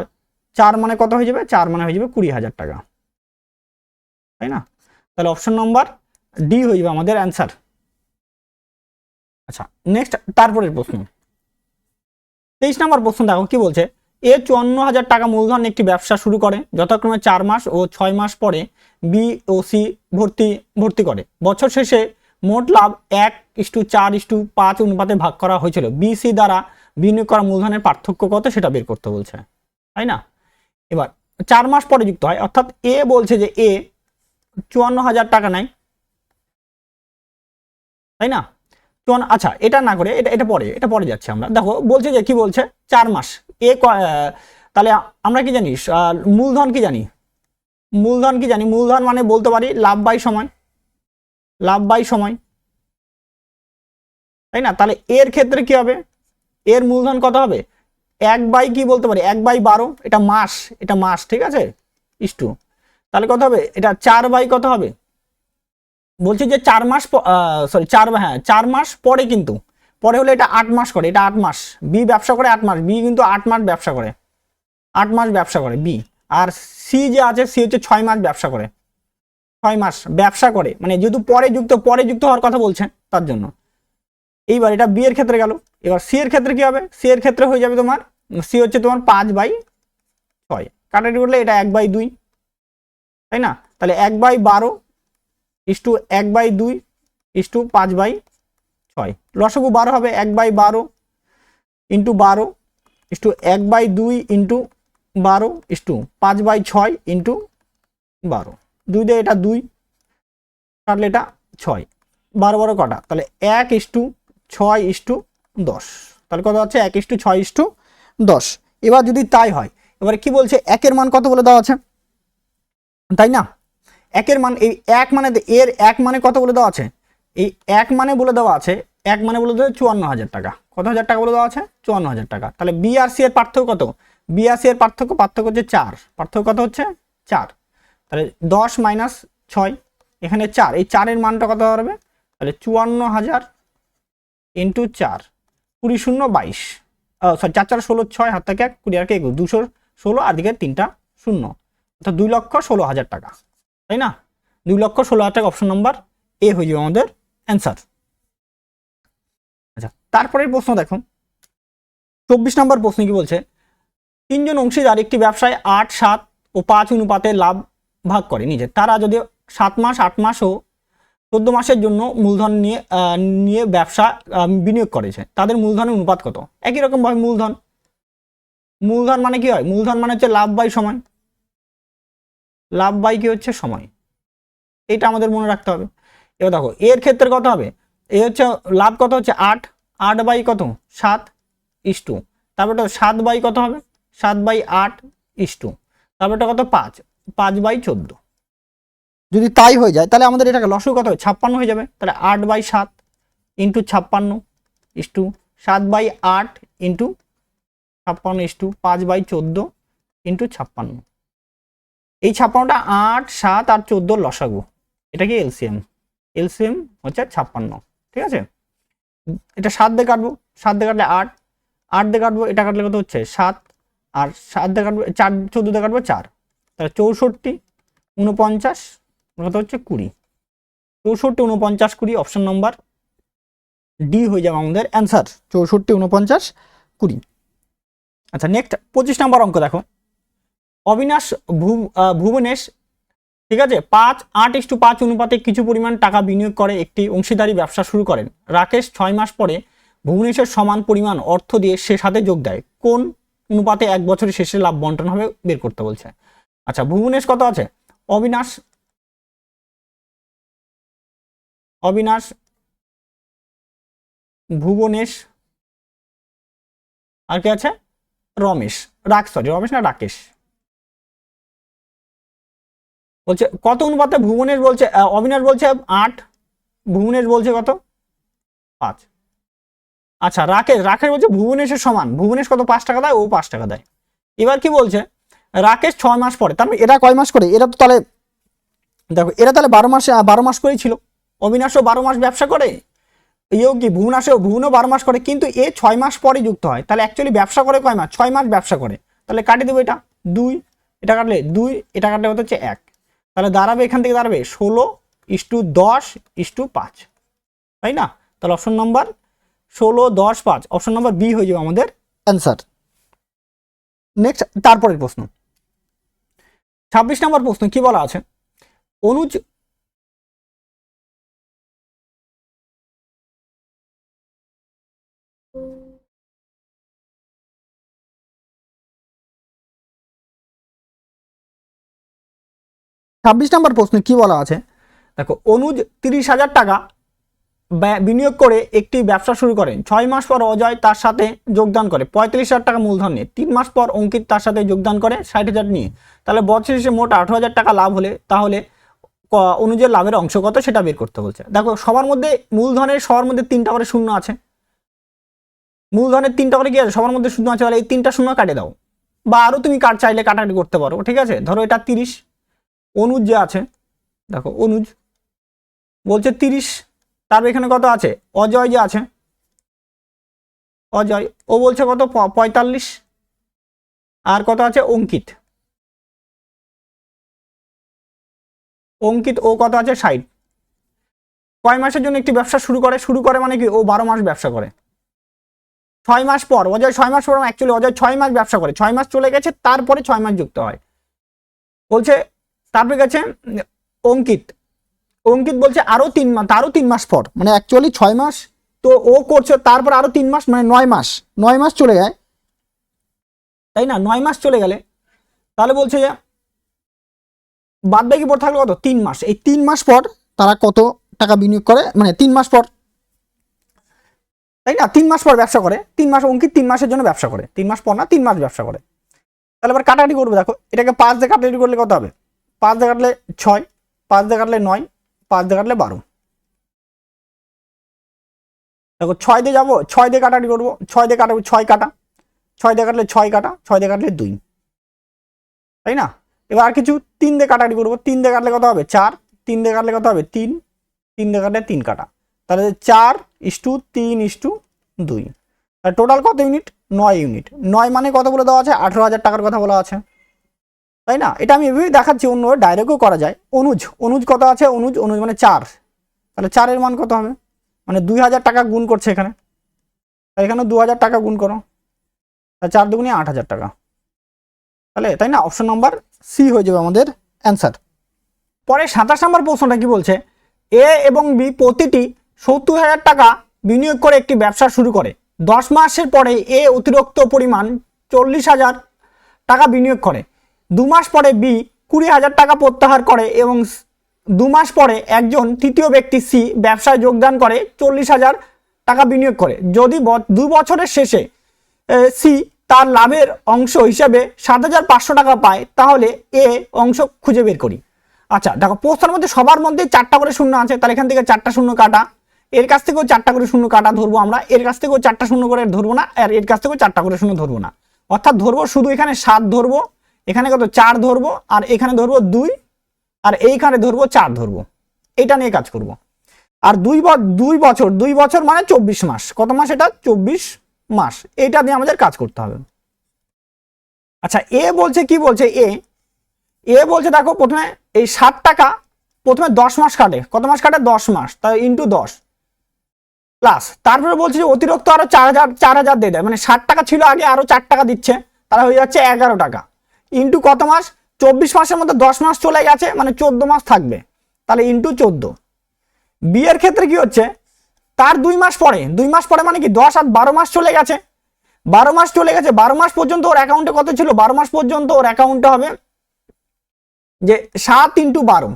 4 মানে কত হয়ে যাবে, 4 মানে হয়ে যাবে 20,000 টাকা, তাই না? তাহলে অপশন নম্বর ডি হয়ে যাবে আমাদের অ্যান্সার। আচ্ছা নেক্সট তারপরের প্রশ্ন, 23 নম্বর প্রশ্ন দেখো কি বলছে। এ 54,000 টাকা মূলধন একটি ব্যবসা শুরু করে, যথাক্রমে 4 মাস ও 6 মাস পরে বি ও সি ভর্তি করে। বছর শেষে মোট লাভ 1:4:5 অনুপাতে ভাগ করা হয়েছিল। বি সি দ্বারা বিনিয়োগ করা মূলধনের পার্থক্য কত সেটা বের করতে বলছে, তাই না? এবার 4 মাস পরে যুক্ত হয়, অর্থাৎ এ বলছে যে এ 54,000 টাকা নেয়, তাই না? আচ্ছা এটা না করে এটা পরে যাচ্ছে আমরা। দেখো বলছে যে কি বলছে 4 মাস এ, তাহলে আমরা কি জানি মূলধন কি জানি, মূলধন মানে বলতে পারি লাভ বাই সময়, লাভ বাই সময়, তাই না? তাহলে এর ক্ষেত্রে কি হবে, এর মূলধন কত হবে 1 কি বলতে পারি 1/12, এটা মাস, ঠিক আছে ইস্টু। তাহলে কত হবে এটা 4 কত হবে, বলছি যে 4 মাস সরি 4 মাস পরে, কিন্তু পরে হলে এটা 8 মাস করে, এটা 8 মাস। বি ব্যবসা করে 8 মাস, বি কিন্তু 8 মাস ব্যবসা করে, 8 মাস ব্যবসা করে বি। আর সি যে আছে সি হচ্ছে 6 মাস ব্যবসা করে, 6 মাস ব্যবসা করে, মানে যেহেতু পরে যুক্ত হওয়ার কথা বলছে তার জন্য। এইবার এটা বি এর ক্ষেত্রে গেল। এবার সি এর ক্ষেত্রে কি হবে, সি এর ক্ষেত্রে হয়ে যাবে তোমার, সি হচ্ছে তোমার 5/6, কাটাটি করলে এটা 1/2, তাই না? তাহলে 1/12 ইস্টু 1/2 ইস্টু 5/6, লসাগু 12 হবে, 1/12 into 12 is to 1/2 into 12 is to 5/6 into 12, 2 দিয়ে এটা 2 কাটলে এটা 6, 12 কটা, তাহলে 1:6:10, তাহলে কত হচ্ছে 1:6:10। এবার যদি তাই হয়, এবারে কি বলছে, একের মান কত বলে দেওয়া আছে, তাই না? একের মান, এই এক মানে, এর এক মানে কত বলে দেওয়া আছে, এই এক মানে বলে দেওয়া আছে, এক মানে বলে দেওয়া 54,000 টাকা। কত হাজার টাকা বলে দেওয়া আছে, 54,000 টাকা। তাহলে বি আর সি এর পার্থক্য কত, বি আর সি এর পার্থক্য হচ্ছে 4, পার্থক্য কত হচ্ছে 4, তাহলে 10 - 6, এখানে 4, এই 4-এর মানটা কত হবে, তাহলে 54,000 ইন্টু 4, 20 0 22, সরি 4 4 16, 6 হাত থেকে 1, 20 আর 21, 216, আর দিকে 3টা 0, অর্থাৎ 2,16,000 টাকা, তাই না? 2,16,000 টাকা, অপশন নাম্বার এ হয়ে যাবে আমাদের অ্যান্সার। আচ্ছা, তারপরের প্রশ্ন দেখো, 24 নম্বর প্রশ্ন কি বলছে, 3 জন অংশীদার একটি ব্যবসায় 8, 7 ও 5 অনুপাতে লাভ ভাগ করে নিজে, তারা যদি 7 মাস, 8 মাস ও 14 মাসের জন্য মূলধন নিয়ে ব্যবসা বিনিয়োগ করেছে, তাদের মূলধনের অনুপাত কত? একই রকম ভাবে মূলধন মানে কি হয়, মূলধন মানে হচ্ছে লাভ বাই সময়, লাভ বাই কি হচ্ছে সময়, এটা আমাদের মনে রাখতে হবে। এবার দেখো এর ক্ষেত্রে কত হবে, এ হচ্ছে লাভ কত হচ্ছে 8, 8 বাই কত 7:, তারপরটা 7 বাই কত হবে, 7/8:, তারপরটা কত 5, 5/14। যদি তাই হয়ে যায় তাহলে আমাদের এটাকে লসও কত হবে, 56 হয়ে যাবে। তাহলে 8/7 ইন্টু 56 7/8 ইন্টু 56 5/14 ইন্টু 56, এই 56টা 8, 7 আর 14 লসাগু, এটা কি এলসিএম, এলসিএম হচ্ছে 56, ঠিক আছে? এটা 7 দিয়ে কাটবো, 7 দিয়ে কাটলে 8, 8 দিয়ে কাটবো, এটা কাটলে কত হচ্ছে 7, আর 7 দিয়ে কাটবো 4, 14 দিয়ে কাটবো 4, তাহলে 64, 49, কত হচ্ছে 20, 64, 49, 20, অপশন নাম্বার ডি হয়ে যাবে আমাদের অ্যান্সার, 64, 49, 20। আচ্ছা, নেক্সট 25 নম্বর অঙ্ক দেখো, অবিনাশ ভুবনেশ, ঠিক আছে, 5, 8:5 অনুপাতে কিছু পরিমাণ টাকা বিনিয়োগ করে একটি অংশীদারি ব্যবসা শুরু করেন। রাকেশ 6 মাস পরে ভুবনেশের সমান পরিমাণ অর্থ দিয়ে সে সাথে যোগ দেয়, কোন অনুপাতে 1 বছরের শেষে লাভ বন্টন হবে বের করতে বলছে। আচ্ছা, ভুবনেশ কত আছে, অবিনাশ, ভুবনেশ, আর কে আছে রমেশ, রমেশ না রাকেশ, বলছে কত অনুপাতে, ভুবনেশ বলছে, অবিনাশ বলছে 8, ভুবনেশ বলছে কত 5। আচ্ছা, রাকেশ বলছে ভুবনেশের সমান, ভুবনেশ কত 5 টাকা দেয়, ও 5 টাকা দেয়। এবার কি বলছে, রাকেশ 6 মাস পরে, তার মানে এরা কয় মাস করে, এরা তো তাহলে দেখো এরা তাহলে 12 মাস করেই ছিল, অবিনাশও 12 মাস ব্যবসা করে, এও কি ভুবনও 12 মাস করে, কিন্তু এ 6 মাস পরে যুক্ত হয়, তাহলে অ্যাকচুয়ালি ব্যবসা করে কয় মাস, 6 মাস ব্যবসা করে, তাহলে কাটি দেবো এটা 2, এটা কাটলে 2, এটা কাটলে কত হচ্ছে 1, তাহলে দাঁড়াবে এখান থেকে দাঁড়াবে 16:10:5, তাই না? তাহলে option number 16:10:5, option number B হয়ে যাবে আমাদের অ্যান্সার। নেক্সট তারপরের প্রশ্ন, 26 নম্বর প্রশ্ন কি বলা আছে, অনুজ 26 নম্বর প্রশ্ন কি বলা আছে, দেখো অনুজ 30,000 টাকা বিনিয়োগ করে একটি ব্যবসা শুরু করেন। 6 মাস পর অজয় তার সাথে যোগদান করে 35,000 টাকা মূলধন নিয়ে। 3 মাস পর অঙ্কিত তার সাথে যোগদান করে 60,000 নিয়ে। তাহলে বছর শেষে মোট 18,000 টাকা লাভ হলে তাহলে অনুজের লাভের অংশ কত সেটা বের করতে বলছে। দেখো সবার মধ্যে মূলধনের সবার মধ্যে 3টা করে শূন্য আছে, মূলধনের 3টা করে কি আছে, সবার মধ্যে শূন্য আছে, তাহলে এই 3টা শূন্য কাটে দাও, বা আরো তুমি চাইলে কাটাকাটি করতে পারো, ঠিক আছে? ধরো এটা 30, অনুজ যে আছে, দেখো অনুজ বলছে 30, তারপর এখানে কত আছে, অজয় যে আছে, অজয় ও বলছে কত 45, আর কত আছে অঙ্কিত, ও কত আছে 60। কয় মাসের জন্য একটি ব্যবসা শুরু করে মানে কি, ও 12 মাস ব্যবসা করে। 6 মাস পর অজয় 6 মাস পর, অ্যাকচুয়ালি অজয় 6 মাস ব্যবসা করে, 6 মাস চলে গেছে, তারপরে 6 মাস যুক্ত হয় বলছে। তারপরে গেছে অঙ্কিত বলছে আরো 3 মাস, তারও 3 মাস পর, মানে অ্যাকচুয়ালি 6 মাস তো ও করছে, তারপর আরো 3 মাস, মানে 9 মাস, 9 মাস চলে যায়, তাই না? 9 মাস চলে গেলে তাহলে বলছে যে বাদ বাকি পর থাকলো কত 3 মাস, এই 3 মাস পর তারা কত টাকা বিনিয়োগ করে, মানে 3 মাস পর, তাই না? 3 মাস পর ব্যবসা করে, 3 মাস, অঙ্কিত 3 মাসের জন্য ব্যবসা করে, 3 মাস পর না 3 মাস ব্যবসা করে। তাহলে এবার কাটাকাটি করবো, দেখো এটাকে 5 দিয়ে কাটাকাটি করলে কত হবে? 5 দিয়ে কাটলে 6, 5 দিয়ে কাটলে 9, 5 দিয়ে কাটলে 12। দেখো 6 দিয়ে যাবো, 6 দিয়ে কাটাকাটি করবো, 6 দিয়ে কাটাবো, 6 কাটা, 6 দিয়ে কাটলে 6 কাটা, 6 দিয়ে কাটলে 2, তাই না? এবার আর কিছু 3 দিয়ে কাটাকাটি করবো, 3 দিয়ে কাটলে কত হবে? 4, 3 দিয়ে কাটলে কত হবে? 3, 3 দিয়ে কাটলে 3 কাটা, তাহলে 4:3:2। তাহলে টোটাল কত ইউনিট? 9 ইউনিট। 9 মানে কত বলে দেওয়া আছে? 18,000 টাকার কথা বলা আছে, তাই না? এটা আমি এভাবেই দেখাচ্ছি, অন্য ডাইরেক্টও করা যায়। অনুজ কত আছে? অনুজ মানে 4, তাহলে 4 এর মান কত হবে? মানে 2,000 টাকা গুণ করছে এখানে, এখানে 2,000 টাকা গুণ করো, 4 দুগুণে 8,000 টাকা, তাহলে তাই না? অপশন নাম্বার সি হয়ে যাবে আমাদের অ্যান্সার। পরে 27 নম্বর প্রশ্নটা কি বলছে? এ এবং বি প্রতিটি 70,000 টাকা বিনিয়োগ করে একটি ব্যবসা শুরু করে। 10 মাসের পরে এ অতিরিক্ত পরিমাণ 40,000 টাকা বিনিয়োগ করে। 2 মাস পরে বি 20,000 টাকা প্রত্যাহার করে এবং 2 মাস পরে একজন তৃতীয় ব্যক্তি সি ব্যবসায় যোগদান করে 40,000 টাকা বিনিয়োগ করে। যদি 2 বছরের শেষে সি তার লাভের অংশ হিসেবে 7,500 টাকা পায়, তাহলে এ অংশ খুঁজে বের করি। আচ্ছা দেখো, প্রশ্নের মধ্যে সবার মধ্যে 4টা করে শূন্য আছে, তাহলে এখান থেকে 4টা শূন্য কাটা, এর কাছ থেকেও 4টা করে শূন্য কাটা ধরবো আমরা, এর কাছ থেকেও 4টা শূন্য করে ধরবো না, আর এর কাছ থেকেও 4টা করে শূন্য ধরবো না। অর্থাৎ ধরবো শুধু এখানে 7 ধরবো, এখানে কত 4 ধরবো, আর এখানে ধরবো 2, আর এইখানে ধরবো 4 ধরবো। এটা নিয়ে কাজ করব। আর 2 বছর মানে 24 মাস। কত মাস এটা? 24 মাস। এটা দিয়ে আমাদের কাজ করতে হবে। আচ্ছা এ বলছে, কি বলছে? এ বলছে দেখো, প্রথমে এই 60 টাকা প্রথমে 10 মাস কাটে। কত মাস কাটে? 10 মাস, তাই ইন্টু 10 প্লাস, তারপরে বলছে যে অতিরিক্ত আরো 4,000 দিয়ে দেয়, মানে 60 টাকা ছিল আগে, আরো 4 টাকা দিচ্ছে, তাহলে হয়ে যাচ্ছে 11 টাকা, ইন্টু কত মাস? 24 মাসের মধ্যে 10 মাস চলে গেছে, মানে 14 মাস থাকবে, তাহলে ইন্টু 14। বি এর ক্ষেত্রে কি হচ্ছে? তার 2 মাস পরে, 2 মাস পরে মানে কি 10 আর 12 মাস চলে গেছে, 12 মাস চলে গেছে, 12 মাস পর্যন্ত ওর অ্যাকাউন্টে কত ছিল? 12 মাস পর্যন্ত ওর অ্যাকাউন্টে হবে যে 7 × 12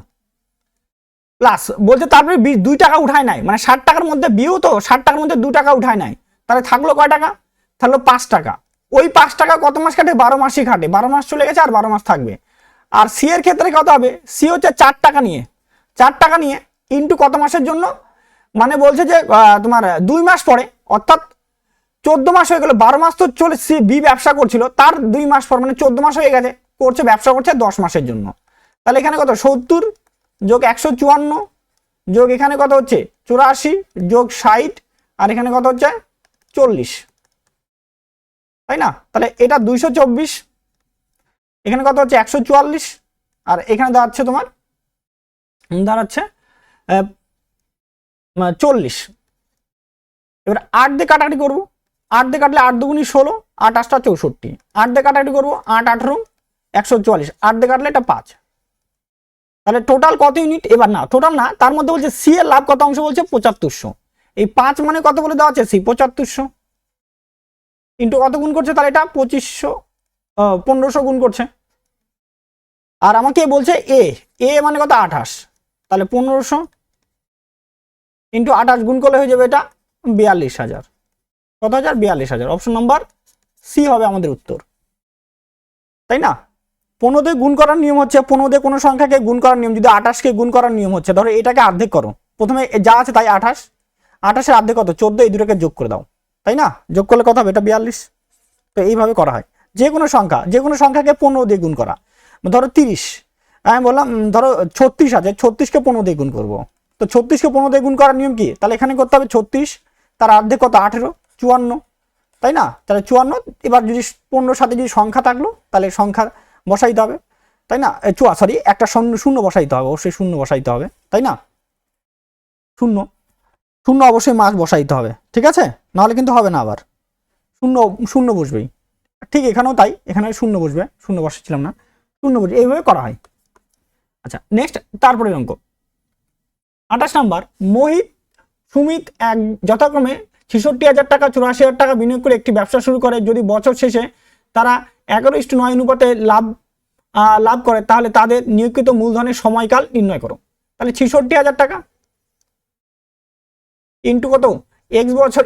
প্লাস, বলছে তারপরে 2 টাকা উঠায় নাই, মানে 60 টাকার মধ্যে বিও তো 60 টাকার মধ্যে 2 টাকা উঠায় নাই, তাহলে থাকলো কয় টাকা? থাকলো 5 টাকা। ওই 5 টাকা কত মাস কাটে? 12 মাসই কাটে, 12 মাস চলে গেছে আর 12 মাস থাকবে। আর সি এর ক্ষেত্রে কত হবে? সি হচ্ছে 4 টাকা নিয়ে, 4 টাকা নিয়ে ইন্টু কত মাসের জন্য? মানে বলছে যে তোমার 2 মাস পরে, অর্থাৎ 14 মাস হয়ে গেল। 12 মাস তো চলে সি বি ব্যবসা করছিল, তার 2 মাস পর মানে 14 মাস হয়ে গেছে, করছে ব্যবসা করছে 10 মাসের জন্য। তাহলে এখানে কত? 70 যোগ 154 যোগ এখানে কত হচ্ছে? 84 যোগ 60, আর এখানে কত হচ্ছে? 40, তাই না? তাহলে এটা 224, এখানে কত হচ্ছে? 144, আর এখানে দাঁড়াচ্ছে তোমার 40। এবার 8 দিয়ে কাটাকাটি করবো, 8 দিয়ে কাটলে 8 দুগুণী 16, 8 8টা 64, 8 দিয়ে কাটাকাটি করবো, 8 18 144, 8 দিয়ে কাটলে এটা 5। তাহলে টোটাল কত ইউনিট? এবার না টোটাল না, তার মধ্যে বলছে সি এর লাভ কত অংশ? বলছে 7500। এই 5 মানে কত বলে দেওয়া আছে? সি 7500 ইন্টু কত গুণ করছে? তাহলে এটা 1500 গুণ করছে। আর আমাকে বলছে এ মানে কত? 28, তাহলে 1500 ইন্টু 28 গুণ করলে হয়ে যাবে এটা 42,000। কত হাজার? 42,000। অপশন নাম্বার সি হবে আমাদের উত্তর, তাই না? 15 দিয়ে গুণ করার নিয়ম হচ্ছে, 15 দিয়ে কোনো সংখ্যাকে গুণ করার নিয়ম, যদি 28কে গুণ করার নিয়ম হচ্ছে, ধরো এটাকে অর্ধেক করো, প্রথমে যা আছে তাই 28, 28-এর অর্ধেক কত? 14, এই দুটোকে যোগ করে দাও, তাই না? যোগ করলে কত হবে? এটা 42। তো এইভাবে করা হয়, যে কোনো সংখ্যাকে 15 দিয়ে গুণ করা। ধরো 30, আমি বললাম ধরো 36 আছে, 36কে 15 দিয়ে গুণ করবো, তো 36কে 15 দিয়ে গুণ করার নিয়ম কি? তাহলে এখানে করতে হবে 36, তার অর্ধেক কত? 18, 54, তাই না? তাহলে 54, এবার যদি 15 সাথে যদি সংখ্যা থাকলো, তাহলে সংখ্যা বসাইতে হবে, তাই না? সরি, একটা শূন্য বসাইতে হবে, অবশ্যই শূন্য বসাইতে হবে, তাই না? শূন্য অবশ্যই মাস বসাইতে হবে, ঠিক আছে? নাহলে কিন্তু হবে না, আবার শূন্য বসবেই। ঠিক এখানেও তাই, এখানে শূন্য বসবে, শূন্য বসাচ্ছিলাম না, শূন্য বসবে, এইভাবে করা হয়। আচ্ছা নেক্সট, তারপরে অঙ্ক 28 নাম্বার। মোহিত সুমিত এক যথাক্রমে 66,000 টাকা 84,000 টাকা বিনিয়োগ করে একটি ব্যবসা শুরু করে। যদি বছর শেষে তারা 11:9 অনুপাতে লাভ করে, তাহলে তাদের নিয়োগকৃত মূলধনের সময়কাল নির্ণয় করো। তাহলে 66,000 টাকা ইন্টু কত এক্স বছর,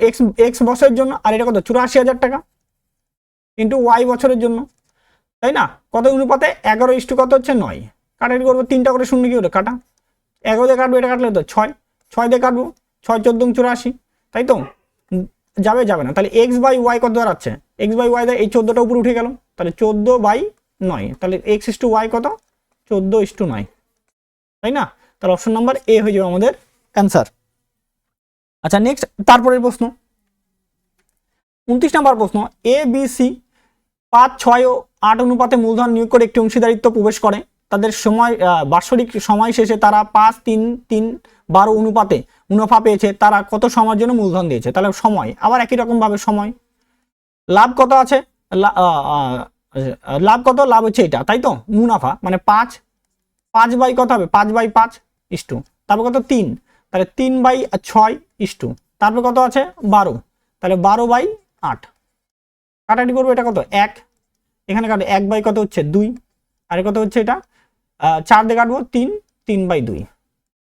এক্স বছরের জন্য, আর এটা কত 84,000 টাকা ইন্টু ওয়াই বছরের জন্য, তাই না? কত অনুপাতে 11 কত হচ্ছে 9, কাটাকাটি করবো 3টা করে শূন্য কি হলো কাটা, 11 দিয়ে কাটবো, এটা কাটলে তো 6, 6 দিয়ে কাটবো, 6 14 84, তাই তো? যাবে যাবে না, তাহলে এক্স বাই ওয়াই কত দাঁড়াচ্ছে, এক্স বাই ওয়াই এই 14টা উপরে উঠে গেল, তাহলে 14/9, তাহলে এক্স ইস টু ওয়াই কত 14:9, তাই না? তাহলে অপশন নাম্বার এ হয়ে যাবে আমাদের অ্যান্সার। আচ্ছা নেক্সট তারপরের প্রশ্ন 29 নম্বর প্রশ্ন, এ বি সি 5, 6 ও 8 অনুপাতে মূলধন নিয়োগ করে একটি অংশীদারিত্ব প্রবেশ করে। তাদের সময় বাৎসরিক সময় শেষে তারা 5, 3, 3, 12 অনুপাতে মুনাফা পেয়েছে। তারা কত সময়ের জন্য মূলধন দিয়েছে? তাহলে সময় আবার একই রকম ভাবে সময়। লাভ কত আছে, লাভ কত, লাভ হচ্ছে এটা, তাই তো? মুনাফা মানে 5 বাই কত হবে 5/5 ইস্টু, তারপর কত 3, তাহলে 3/6 তারপর কত আছে 12, তাহলে 12/8, কাটাকাটি করবো, এটা কত 1, এখানে কাটে 1 বাই কত হচ্ছে 2, আর কত হচ্ছে এটা 4 দিয়ে কাটবো 3, 3/2,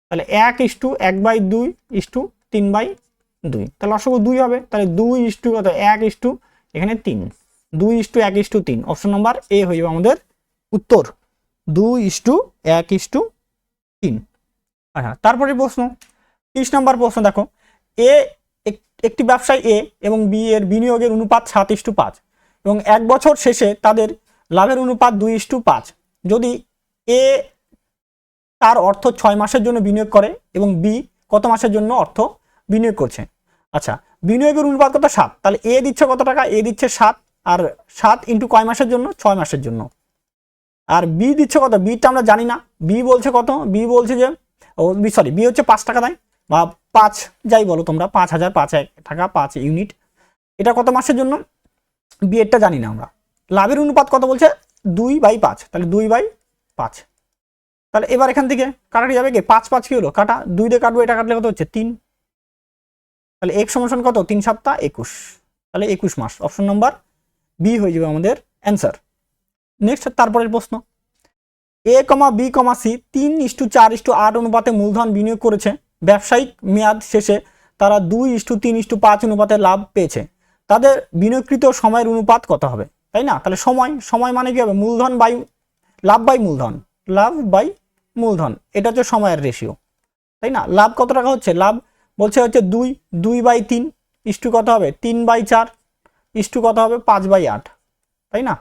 তাহলে 1:1/2 3/2, তাহলে লসাগু 2 হবে, তাহলে 2 কত 1 এখানে 3, 2:1:3, অপশন নাম্বার এ হয়ে যাবে আমাদের উত্তর, 2:1:3। আচ্ছা তারপরে প্রশ্ন 30 নম্বর প্রশ্ন দেখো, এ একটি ব্যবসায় এ এবং বি এর বিনিয়োগের অনুপাত 7:5 এবং 1 বছর শেষে তাদের লাভের অনুপাত 2:5। যদি এ তার অর্থ 6 মাসের জন্য বিনিয়োগ করে এবং বি কত মাসের জন্য অর্থ বিনিয়োগ করছে? আচ্ছা বিনিয়োগের অনুপাত কত 7, তাহলে এ দিচ্ছে কত টাকা, এ দিচ্ছে 7, আর 7 ইন্টু কয় মাসের জন্য 6 মাসের জন্য, আর বি দিচ্ছে কত, বিটা আমরা জানি না, বি বলছে কত, বি বলছে যে সরি বি হচ্ছে 5 টাকা দেয় বা 5 যাই বলো তোমরা, 5,000, 5 টাকা 5 ইউনিট, এটা কত মাসের জন্য বি এরটা জানি না আমরা। লাভের অনুপাত কত বলছে 2/5, তাহলে 2/5, তাহলে এবার এখান থেকে কাটাটি যাবে কি 5 5 কি হলো কাটা, 2 দিয়ে কাটবো, এটা কাটলে কত হচ্ছে 3, তাহলে x সমান কত 3 7 21, তাহলে 21 মাস, অপশন নাম্বার বি হয়ে যাবে আমাদের অ্যান্সার। নেক্সট তারপরের প্রশ্ন, এ কমা বি কমা সি 3:4:8 অনুপাতে মূলধন বিনিয়োগ করেছে। ব্যবসায়িক মেয়াদ শেষে তারা 2:3:5 অনুপাতে লাভ পেয়েছে। তাদের বিনিয়োগকৃত সময়ের অনুপাত কত হবে? তাই না? তাহলে সময় মানে কি হবে, মূলধন বাই লাভ বাই মূলধন, লাভ বাই মূলধন, এটা হচ্ছে সময়ের রেশিও, তাই না? লাভ কত টাকা হচ্ছে, লাভ বলছে হচ্ছে 2/3 ইস্টু কত হবে 3/4 ইস্টু কত হবে 5/8, তাই না?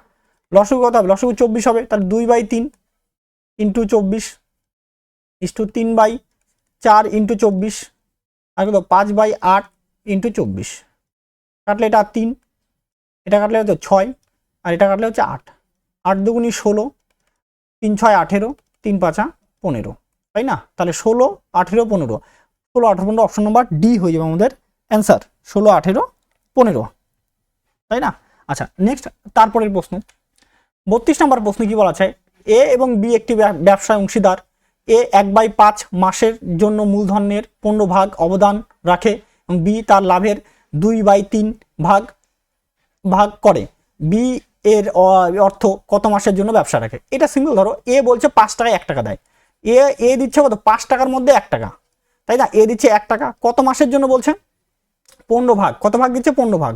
লসাগু কত হবে, লসাগু 24 হবে, তাহলে 2/3 ইন্টু 24 ইস্টু 3/4 ইন্টু 24, আর কত 5/8 ইন্টু 24, কাটলে এটা 3, এটা কাটলে হচ্ছে 6, আর এটা কাটলে হচ্ছে 8, 8 দুগুণি 16, 3 6 18, 3 5 15, তাই না? তাহলে 16 18 15, 16 18 15, অপশন নাম্বার ডি হয়ে যাবে আমাদের অ্যান্সার, 16 18 15, তাই না? আচ্ছা নেক্সট তারপরের প্রশ্ন 32 নম্বর প্রশ্ন কি বলা আছে, এ এবং বি একটি ব্যবসায় অংশীদার। এ 1/5 মাসের জন্য মূলধনের 15 ভাগ অবদান রাখে এবং বি তার লাভের 2/3 ভাগ করে। বি এর অর্থ কত মাসের জন্য ব্যবসা রাখে? এটা সিম্পল, ধরো এ বলছে 5 টাকায় 1 টাকা দেয়, এ দিচ্ছে কত 5 টাকার মধ্যে 1 টাকা, তাই না? এ দিচ্ছে 1 টাকা, কত মাসের জন্য বলছে 15 ভাগ, কত ভাগ দিচ্ছে 15 ভাগ,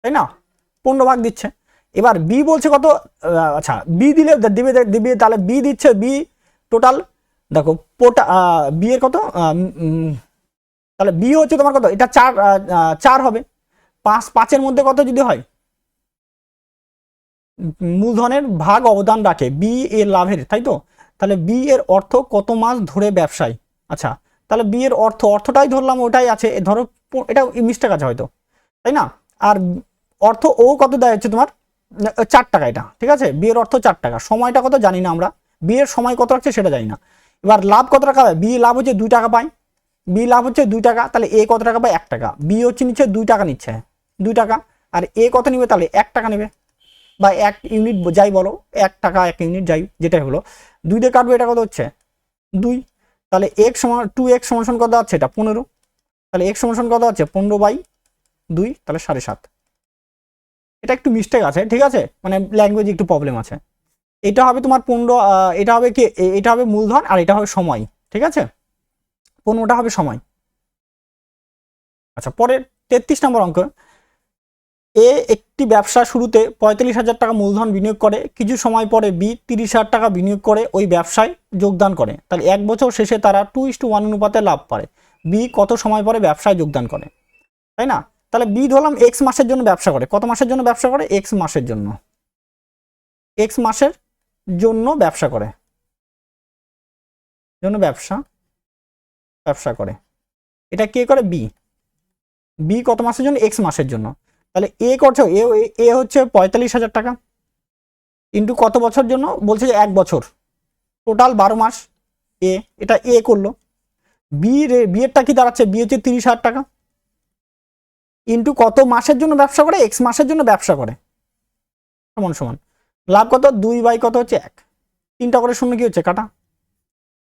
তাই না? 15 ভাগ দিচ্ছে। এবার বি বলছে কত, আচ্ছা বি দিলে দিবে, তাহলে বি দিচ্ছে, বি টোটাল দেখো বি এর কত, তাহলে বি হচ্ছে তোমার কত, এটা 4 হবে, 5 এর মধ্যে কত যদি হয়, মূলধনের ভাগ অবদান রাখে বি এর লাভের, তাই তো? তাহলে বি এর অর্থ কত মাস ধরে ব্যবসায়, আচ্ছা তাহলে বি এর অর্থটাই ধরলাম, ওটাই আছে, ধরো এটা মিস্টেক আছে হয়তো, তাই না? আর অর্থ ও কত দেয় হচ্ছে তোমার 4 টাকা, এটা ঠিক আছে, বি এর অর্থ 4 টাকা, সময়টা কত জানি না আমরা, বি এর সময় কত রাখছে সেটা জানি না। এবার লাভ কত টাকা পায়, বি লাভ হচ্ছে 2 টাকা পায়, বি লাভ হচ্ছে 2 টাকা, তাহলে এ কত টাকা পায় 1 টাকা, বি হচ্ছে নিচ্ছে 2 টাকা নিচ্ছে 2 টাকা, আর এ কত নিবে, তাহলে 1 টাকা নেবে বা 1 ইউনিট যাই বলো, 1 টাকা 1 ইউনিট যাই যেটাই হলো, 2 দিয়ে কাটবো, এটা কত হচ্ছে 2, তাহলে x সমান 2x সমান কত আছে, এটা 15, তাহলে x সমান কত আছে 15/2, তাহলে 7.5, এটা একটু মিস্টেক আছে, ঠিক আছে, মানে ল্যাঙ্গুয়েজ একটু প্রবলেম আছে। এটা হবে তোমার 15, এটা হবে কি, এটা হবে মূলধন আর এটা হবে সময়, ঠিক আছে, 15টা হবে সময়। আচ্ছা, পরের 33 নম্বর অঙ্ক, এ একটি ব্যবসা শুরুতে 45,000 টাকা মূলধন বিনিয়োগ করে, কিছু সময় পরে বি 30,000 টাকা বিনিয়োগ করে ওই ব্যবসায় যোগদান করে, তাহলে 1 বছর শেষে তারা 2:1 অনুপাতে লাভ পায়। বি কত সময় পরে ব্যবসায় যোগদান করে, তাই না? তাহলে বি ধরলাম এক্স মাসের জন্য ব্যবসা করে। কত মাসের জন্য ব্যবসা করে? এক্স মাসের জন্য, এক্স মাসের জন্য ব্যবসা করে, জন্য ব্যবসা করে। এটা কে করে? বি। বি কত মাসের জন্য? এক্স মাসের জন্য। তাহলে এ করছে, এ হচ্ছে 45,000 টাকা ইন্টু কত বছর জন্য? বলছে যে 1 বছর, টোটাল 12 মাস। এটা এ করলো। বি এরটা কি দাঁড়াচ্ছে? বি হচ্ছে 30,000 টাকা ইন্টু কত মাসের জন্য ব্যবসা করে? এক্স মাসের জন্য ব্যবসা করে, সমান সমান লাভ কত? 2 বাই কত হচ্ছে 1, 3টা করে শূন্য কি হচ্ছে? কাটা।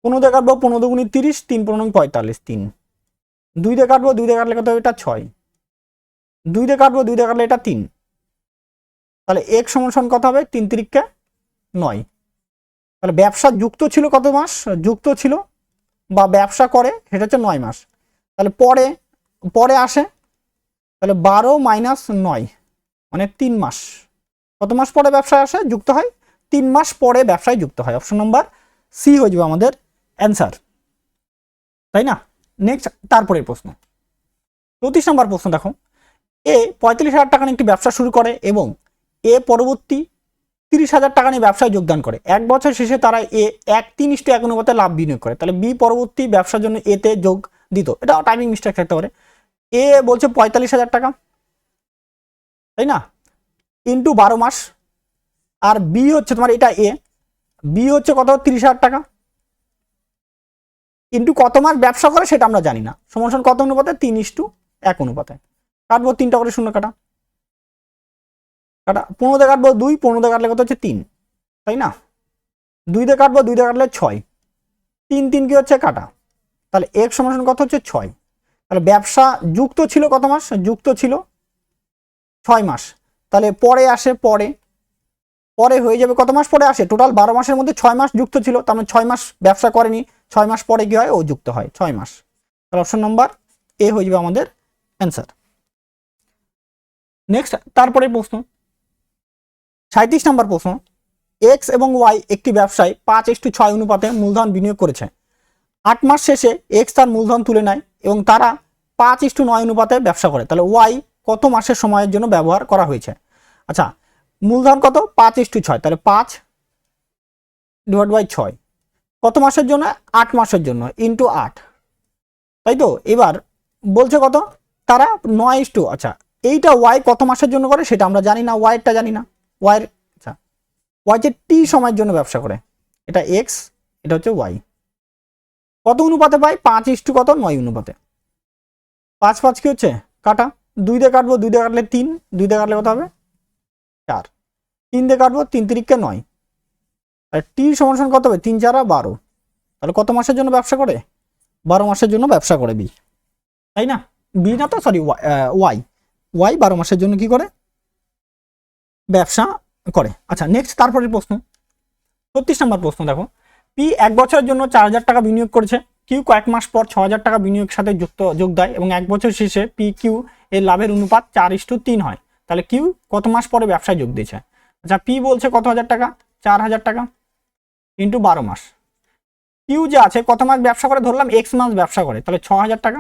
15 দিয়ে কাটবো, 15 দুগুণি 30, 3 15 45, 3। 2 দিয়ে কাটবো, 2 দিয়ে কাটলে কত হবে? এটা 6। 2 দিয়ে কাটবো, 2 দিয়ে কাটলে এটা 3। তাহলে এক সমান সমান কত হবে? 3 তিরিককে 9। তাহলে ব্যবসা যুক্ত ছিল কত মাস? যুক্ত ছিল বা ব্যবসা করে সেটা হচ্ছে 9 মাস। তাহলে পরে আসে, তাহলে 12 মাইনাস 9 মানে 3 মাস। কত মাস পরে ব্যবসায় আসে? যুক্ত হয় 3 মাস পরে ব্যবসায় যুক্ত হয়। অপশন নাম্বার সি হয়ে যাবে আমাদের অ্যান্সার, তাই না? নেক্সট তারপরের প্রশ্ন, 34 নম্বর প্রশ্ন দেখো, এ 45,000 টাকা নিয়ে একটি ব্যবসা শুরু করে এবং এ পরবর্তী 30,000 টাকা নিয়ে ব্যবসায় যোগদান করে। 1 বছর শেষে তারা এ 1:3:1 অনুপাতে লাভ বিনিয়োগ করে, তাহলে বি পরবর্তী ব্যবসার জন্য এতে যোগ দিত। এটা টাইমিং মিস্টেক থাকতে পারে। এ বলছে 45,000 টাকা, তাই না, ইন্টু 12 মাস। আর বি হচ্ছে তোমার, এটা এ, বি হচ্ছে কত? 30,000 টাকা ইন্টু কত মাস ব্যবসা করে সেটা আমরা জানি না, সমান কত অনুপাতে? 3:1 অনুপাতে। কাটবো, 3টা করে শূন্য কাটা, 15 দিয়ে কাটবো 2, 15 দিয়ে কাটলে কত হচ্ছে? 3, তাই না? 2 দিয়ে কাটবো, 2 দিয়ে কাটলে 6, 3 কি হচ্ছে? কাটা। তাহলে এক সমান কত হচ্ছে? 6। তাহলে ব্যবসা যুক্ত ছিল কত মাস? যুক্ত ছিল 6 মাস। তাহলে পরে আসে, পরে হয়ে যাবে কত মাস পরে আসে? টোটাল 12 মাসের মধ্যে 6 মাস যুক্ত ছিল, তার মানে 6 মাস ব্যবসা করেনি, 6 মাস পরে কি হয়? ও যুক্ত হয় 6 মাস। তাহলে অপশন নাম্বার এ হয়ে যাবে আমাদের অ্যান্সার। নেক্সট তারপরে প্রশ্ন, 37 নম্বর প্রশ্ন, এক্স এবং ওয়াই একটি ব্যবসায় 5:6 অনুপাতে মূলধন বিনিয়োগ করেছে। 8 মাস শেষে এক্স তার মূলধন তুলে নেয় এবং তারা 5:9 অনুপাতে ব্যবসা করে, তাহলে ওয়াই কত মাসের সময়ের জন্য ব্যবহার করা হয়েছে? আচ্ছা, মূলধন কত? 5:6, তাহলে 5/6 কত মাসের জন্য? 8 মাসের জন্য, ইন্টু 8, তাই তো? এবার বলছে কত? তারা 9:, আচ্ছা এইটা ওয়াই কত মাসের জন্য করে সেটা আমরা জানি না, ওয়াইটা জানি না। আচ্ছা, ওয়াই যে টি সময়ের জন্য ব্যবসা করে, এটা এক্স, এটা হচ্ছে ওয়াই। কত অনুপাতে পাই? 5:, কত? 9 অনুপাতে। 5 কি হচ্ছে? কাটা। 2 দিয়ে কাটবো, 2 দিয়ে কাটলে 3, 2 দিয়ে কাটলে কত হবে? 4, 3 দিয়ে কাটবো, 3 তিরিককে 9। আর টি সমান কত হবে? 3 4 12। তাহলে কত মাসের জন্য ব্যবসা করে? 12 মাসের জন্য ব্যবসা করে বি, তাই না? বি না তো, সরি, ওয়াই 12 মাসের জন্য কি করে? ব্যবসা করে। আচ্ছা, নেক্সট তারপরের প্রশ্ন, 36 নম্বর প্রশ্ন দেখো, পি 1 বছরের জন্য 4,000 টাকা বিনিয়োগ করেছে, কিউ কয়েক মাস পর 6,000 টাকা বিনিয়োগের সাথে যোগ দেয় এবং 1 বছর শেষে পি কিউ এর লাভের অনুপাত 4:3 হয়, তাহলে কিউ কত মাস পরে ব্যবসায় যোগ দিয়েছে? আচ্ছা, পি বলছে কত হাজার টাকা? 4,000 টাকা ইন্টু 12 মাস। কিউ যে আছে কত মাস ব্যবসা করে? ধরলাম এক্স মাস ব্যবসা করে, তাহলে 6,000 টাকা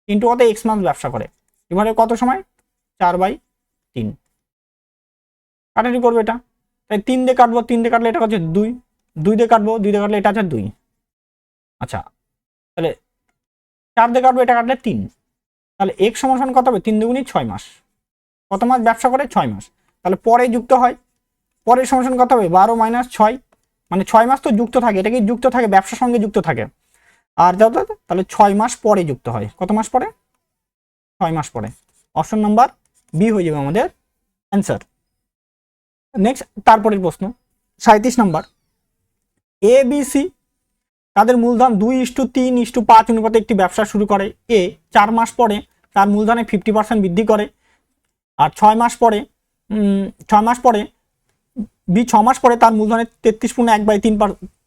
ইন্টু কত? এক্স মাস ব্যবসা করে, এবারে কত সময়? 4/3 কাটাটি করবে এটা, তাই 3 দিয়ে কাটবো, 3 দিয়ে কাটলে এটা হচ্ছে 2, 2 দিয়ে কাটবো, 2 দিয়ে কাটলে এটা হচ্ছে 2। আচ্ছা, তাহলে 4 দিয়ে কাটবো, এটা কাটলে 3, তাহলে এক সমান কত হবে? 3 দুগুণি 6 মাস। কত মাস ব্যবসা করে? 6 মাস। তাহলে পরে যুক্ত হয়, পরের সমান কত হবে? 12 মাইনাস 6, মানে 6 মাস তো যুক্ত থাকে, এটা কি যুক্ত থাকে? ব্যবসার সঙ্গে যুক্ত থাকে। আর যত, তাহলে 6 মাস পরে যুক্ত হয়। কত মাস পরে? 6 মাস পরে। অপশন নাম্বার বি হয়ে যাবে আমাদের অ্যান্সার। নেক্সট তারপরের প্রশ্ন, 37 নম্বর, এ বি সি তাদের মূলধন 2:3:5 অনুপাতে একটি ব্যবসা শুরু করে। এ 4 মাস পরে তার মূলধনে 50% বৃদ্ধি করে, আর 6 মাস পরে বি 6 মাস পরে তার মূলধনের 33.1/3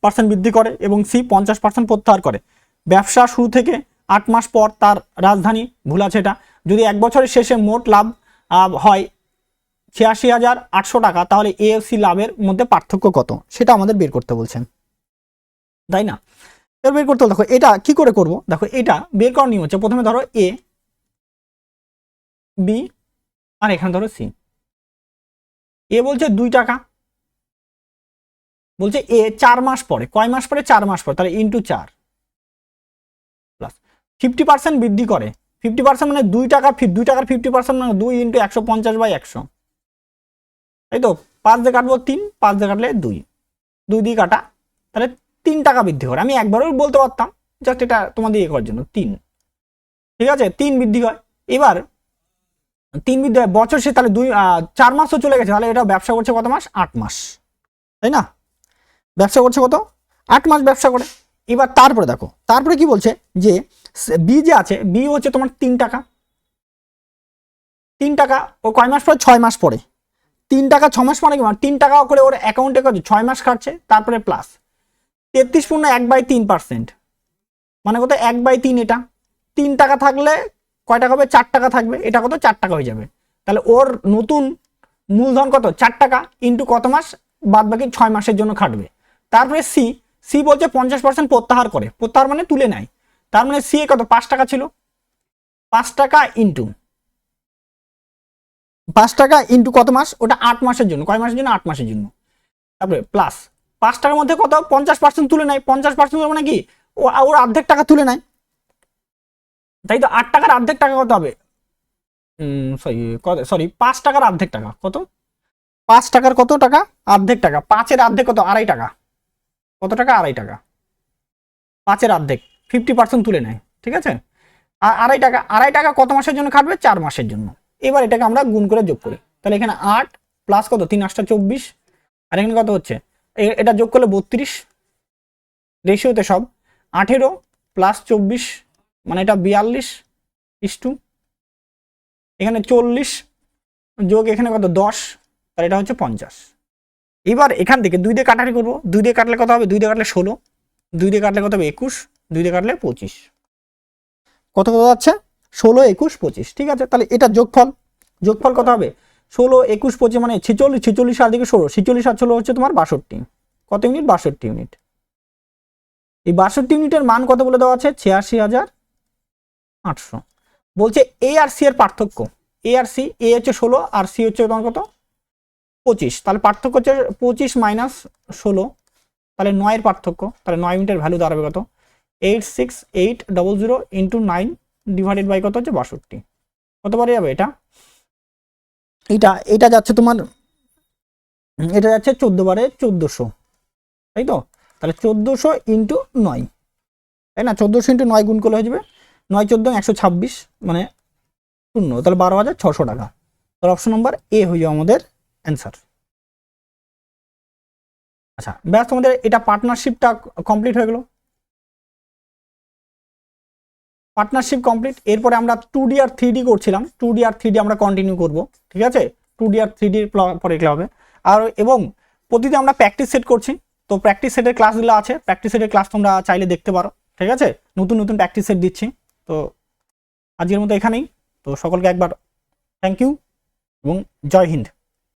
50% বৃদ্ধি করে এবং সি 50% প্রত্যাহার করে। ব্যবসা শুরু থেকে 8 মাস পর তার রাজধানী ভুল আছে এটা। যদি 1 বছরের শেষে মোট লাভ হয় 86,800 টাকা, তাহলে এ ও সি লাভের মধ্যে পার্থক্য কত সেটা আমাদের বের করতে বলছেন, তাই না? এবার বের করতে, দেখো এটা কি করে করব। দেখো এটা বের করার নিয়ম হচ্ছে, প্রথমে ধরো এ, বি আর এখানে ধরো সি। এ বলছে 2 টাকা, বলছে এ 4 মাস পরে, কয় মাস পরে? 4 মাস পরে, তাহলে ইন্টু 4 প্লাস 50% বৃদ্ধি করে। 50% মানে 2 টাকা, 2 টাকার 50% মানে 2 ইন্টু 150/100, তাই তো? 5 দিয়ে কাটবো 3, 5 দিয়ে কাটলে 2, 2 দিয়ে কাটা, তাহলে 3 টাকা বৃদ্ধি করে। আমি একবারও বলতে পারতাম, জাস্ট এটা তোমাদের ইয়ে করার জন্য 3, ঠিক আছে? 3 বৃদ্ধি হয়। এবার 3 বৃদ্ধি হয় বছর সে, তাহলে 4 মাসও চলে গেছে, তাহলে এটা ব্যবসা করছে কত মাস? 8 মাস, তাই না? ব্যবসা করছে কত? 8 মাস ব্যবসা করে। এবার তারপরে দেখো, তারপরে কি বলছে যে বি যে আছে, বি হচ্ছে তোমার 3 টাকা। 3 টাকা ও কয় মাস পরে? 6 মাস পরে। 3 টাকা 6 মাস মানে কি? 3 টাকা করে ওর অ্যাকাউন্টে 6 মাস কাটছে, তারপরে প্লাস 33 পূর্ণ 1/3%, মানে কত? 1/3। এটা 3 টাকা থাকলে কয় টাকা হবে? 4 টাকা থাকবে, এটা কত? 4 টাকা হয়ে যাবে। তাহলে ওর নতুন মূলধন কত? 4 টাকা ইন্টু কত মাস? বাদ বাকি 6 মাসের জন্য খাটবে। তারপরে সি, সি বলছে 50% প্রত্যাহার করে, প্রত্যাহার মানে তুলে নেয়। তার মানে সি কত? 5 টাকা ছিল, 5 টাকা ইন্টু 5 টাকা ইন্টু কত মাস? ওটা 8 মাসের জন্য। কয় মাসের জন্য? 8 মাসের জন্য। তারপরে প্লাস 5 টাকার মধ্যে কত? 50% তুলে নেয়। 50% মানে কি? ওর অর্ধেক টাকা তুলে নেয়, তাই তো? 8 টাকার অর্ধেক টাকা কত হবে? সরি 5 টাকার অর্ধেক টাকা কত? 5 টাকার কত টাকা? অর্ধেক টাকা। 5-এর অর্ধেক কত? 2.5 টাকা। কত টাকা? 2.5 টাকা। 5-এর অর্ধেক 50% তুলে নেয়, ঠিক আছে? আর 2.5 টাকা, 2.5 টাকা কত মাসের জন্য খাটবে? 4 মাসের জন্য। এবার এটাকে আমরা গুণ করে যোগ করি, তাহলে এখানে 8 প্লাস কত? 3 8 24, আর এখানে কত হচ্ছে? এটা যোগ করলে 32, রেশিওতে সব। 18 প্লাস 24 মানে এটা 42, এখানে 40 যোগ এখানে কত? 10, তাহলে এটা হচ্ছে 50। এবার এখান থেকে 2 দিয়ে কাটাকাটি করবো। 2 দিয়ে কাটলে কত হবে? 2 দিয়ে কাটলে 16, 2 দিয়ে কাটলে কত হবে? 21, 2 দিয়ে কাটলে 25। কত কত যাচ্ছে? 16, 21, 25, ঠিক আছে? তাহলে এটা যোগফল, যোগফল কত হবে? 16, 21, 25 মানে 46, 46 আর দিকে 16, 46 আর 16 হচ্ছে তোমার 62। কত ইউনিট? 62 ইউনিট। এই 62 ইউনিটের মান কত বলে দেওয়া আছে? 86,800। বলছে এ আর সি এর পার্থক্য। এ আর সি, এ হচ্ছে 16 আর সি হচ্ছে তোমার কত? 25। তাহলে পার্থক্য হচ্ছে 25 মাইনাস 16, তাহলে 9 এর পার্থক্য। তাহলে 9 ইউনিটের ভ্যালু দাঁড়াবে কত? 86800 ইন্টু 9 ডিভাইডেড বাই কত হচ্ছে? 62। কত বারে যাবে এটা? এটা যাচ্ছে তোমার, এটা যাচ্ছে 14 বারে 1400, তাই তো? তাহলে 1400 ইন্টু 9, তাই না? 1400 ইন্টু 9 গুণ করলে হয়ে যাবে 9 14 126 মানে 0, তাহলে 12,600 টাকা। তাহলে অপশন নাম্বার এ হয়ে যাবে আমাদের অ্যান্সার। আচ্ছা ব্যাস, তোমাদের এটা পার্টনারশিপটা কমপ্লিট হয়ে গেল। Partnership complete. এরপরে আমরা 2D আর 3D করছিলাম, 2D আর 3D আমরা কন্টিনিউ করব, ঠিক আছে? 2D আর 3D পরে এগুলো হবে। আর এবং প্রতিদিন আমরা প্র্যাকটিস সেট করছি, তো প্র্যাকটিস সেটের ক্লাসগুলো আছে, প্র্যাকটিস সেটের ক্লাস তোমরা চাইলে দেখতে পারো, ঠিক আছে? নতুন নতুন প্র্যাকটিস সেট দিচ্ছি। তো আজকের মতো এখানেই। তো সকলকে একবার থ্যাংক ইউ এবং জয় হিন্দ।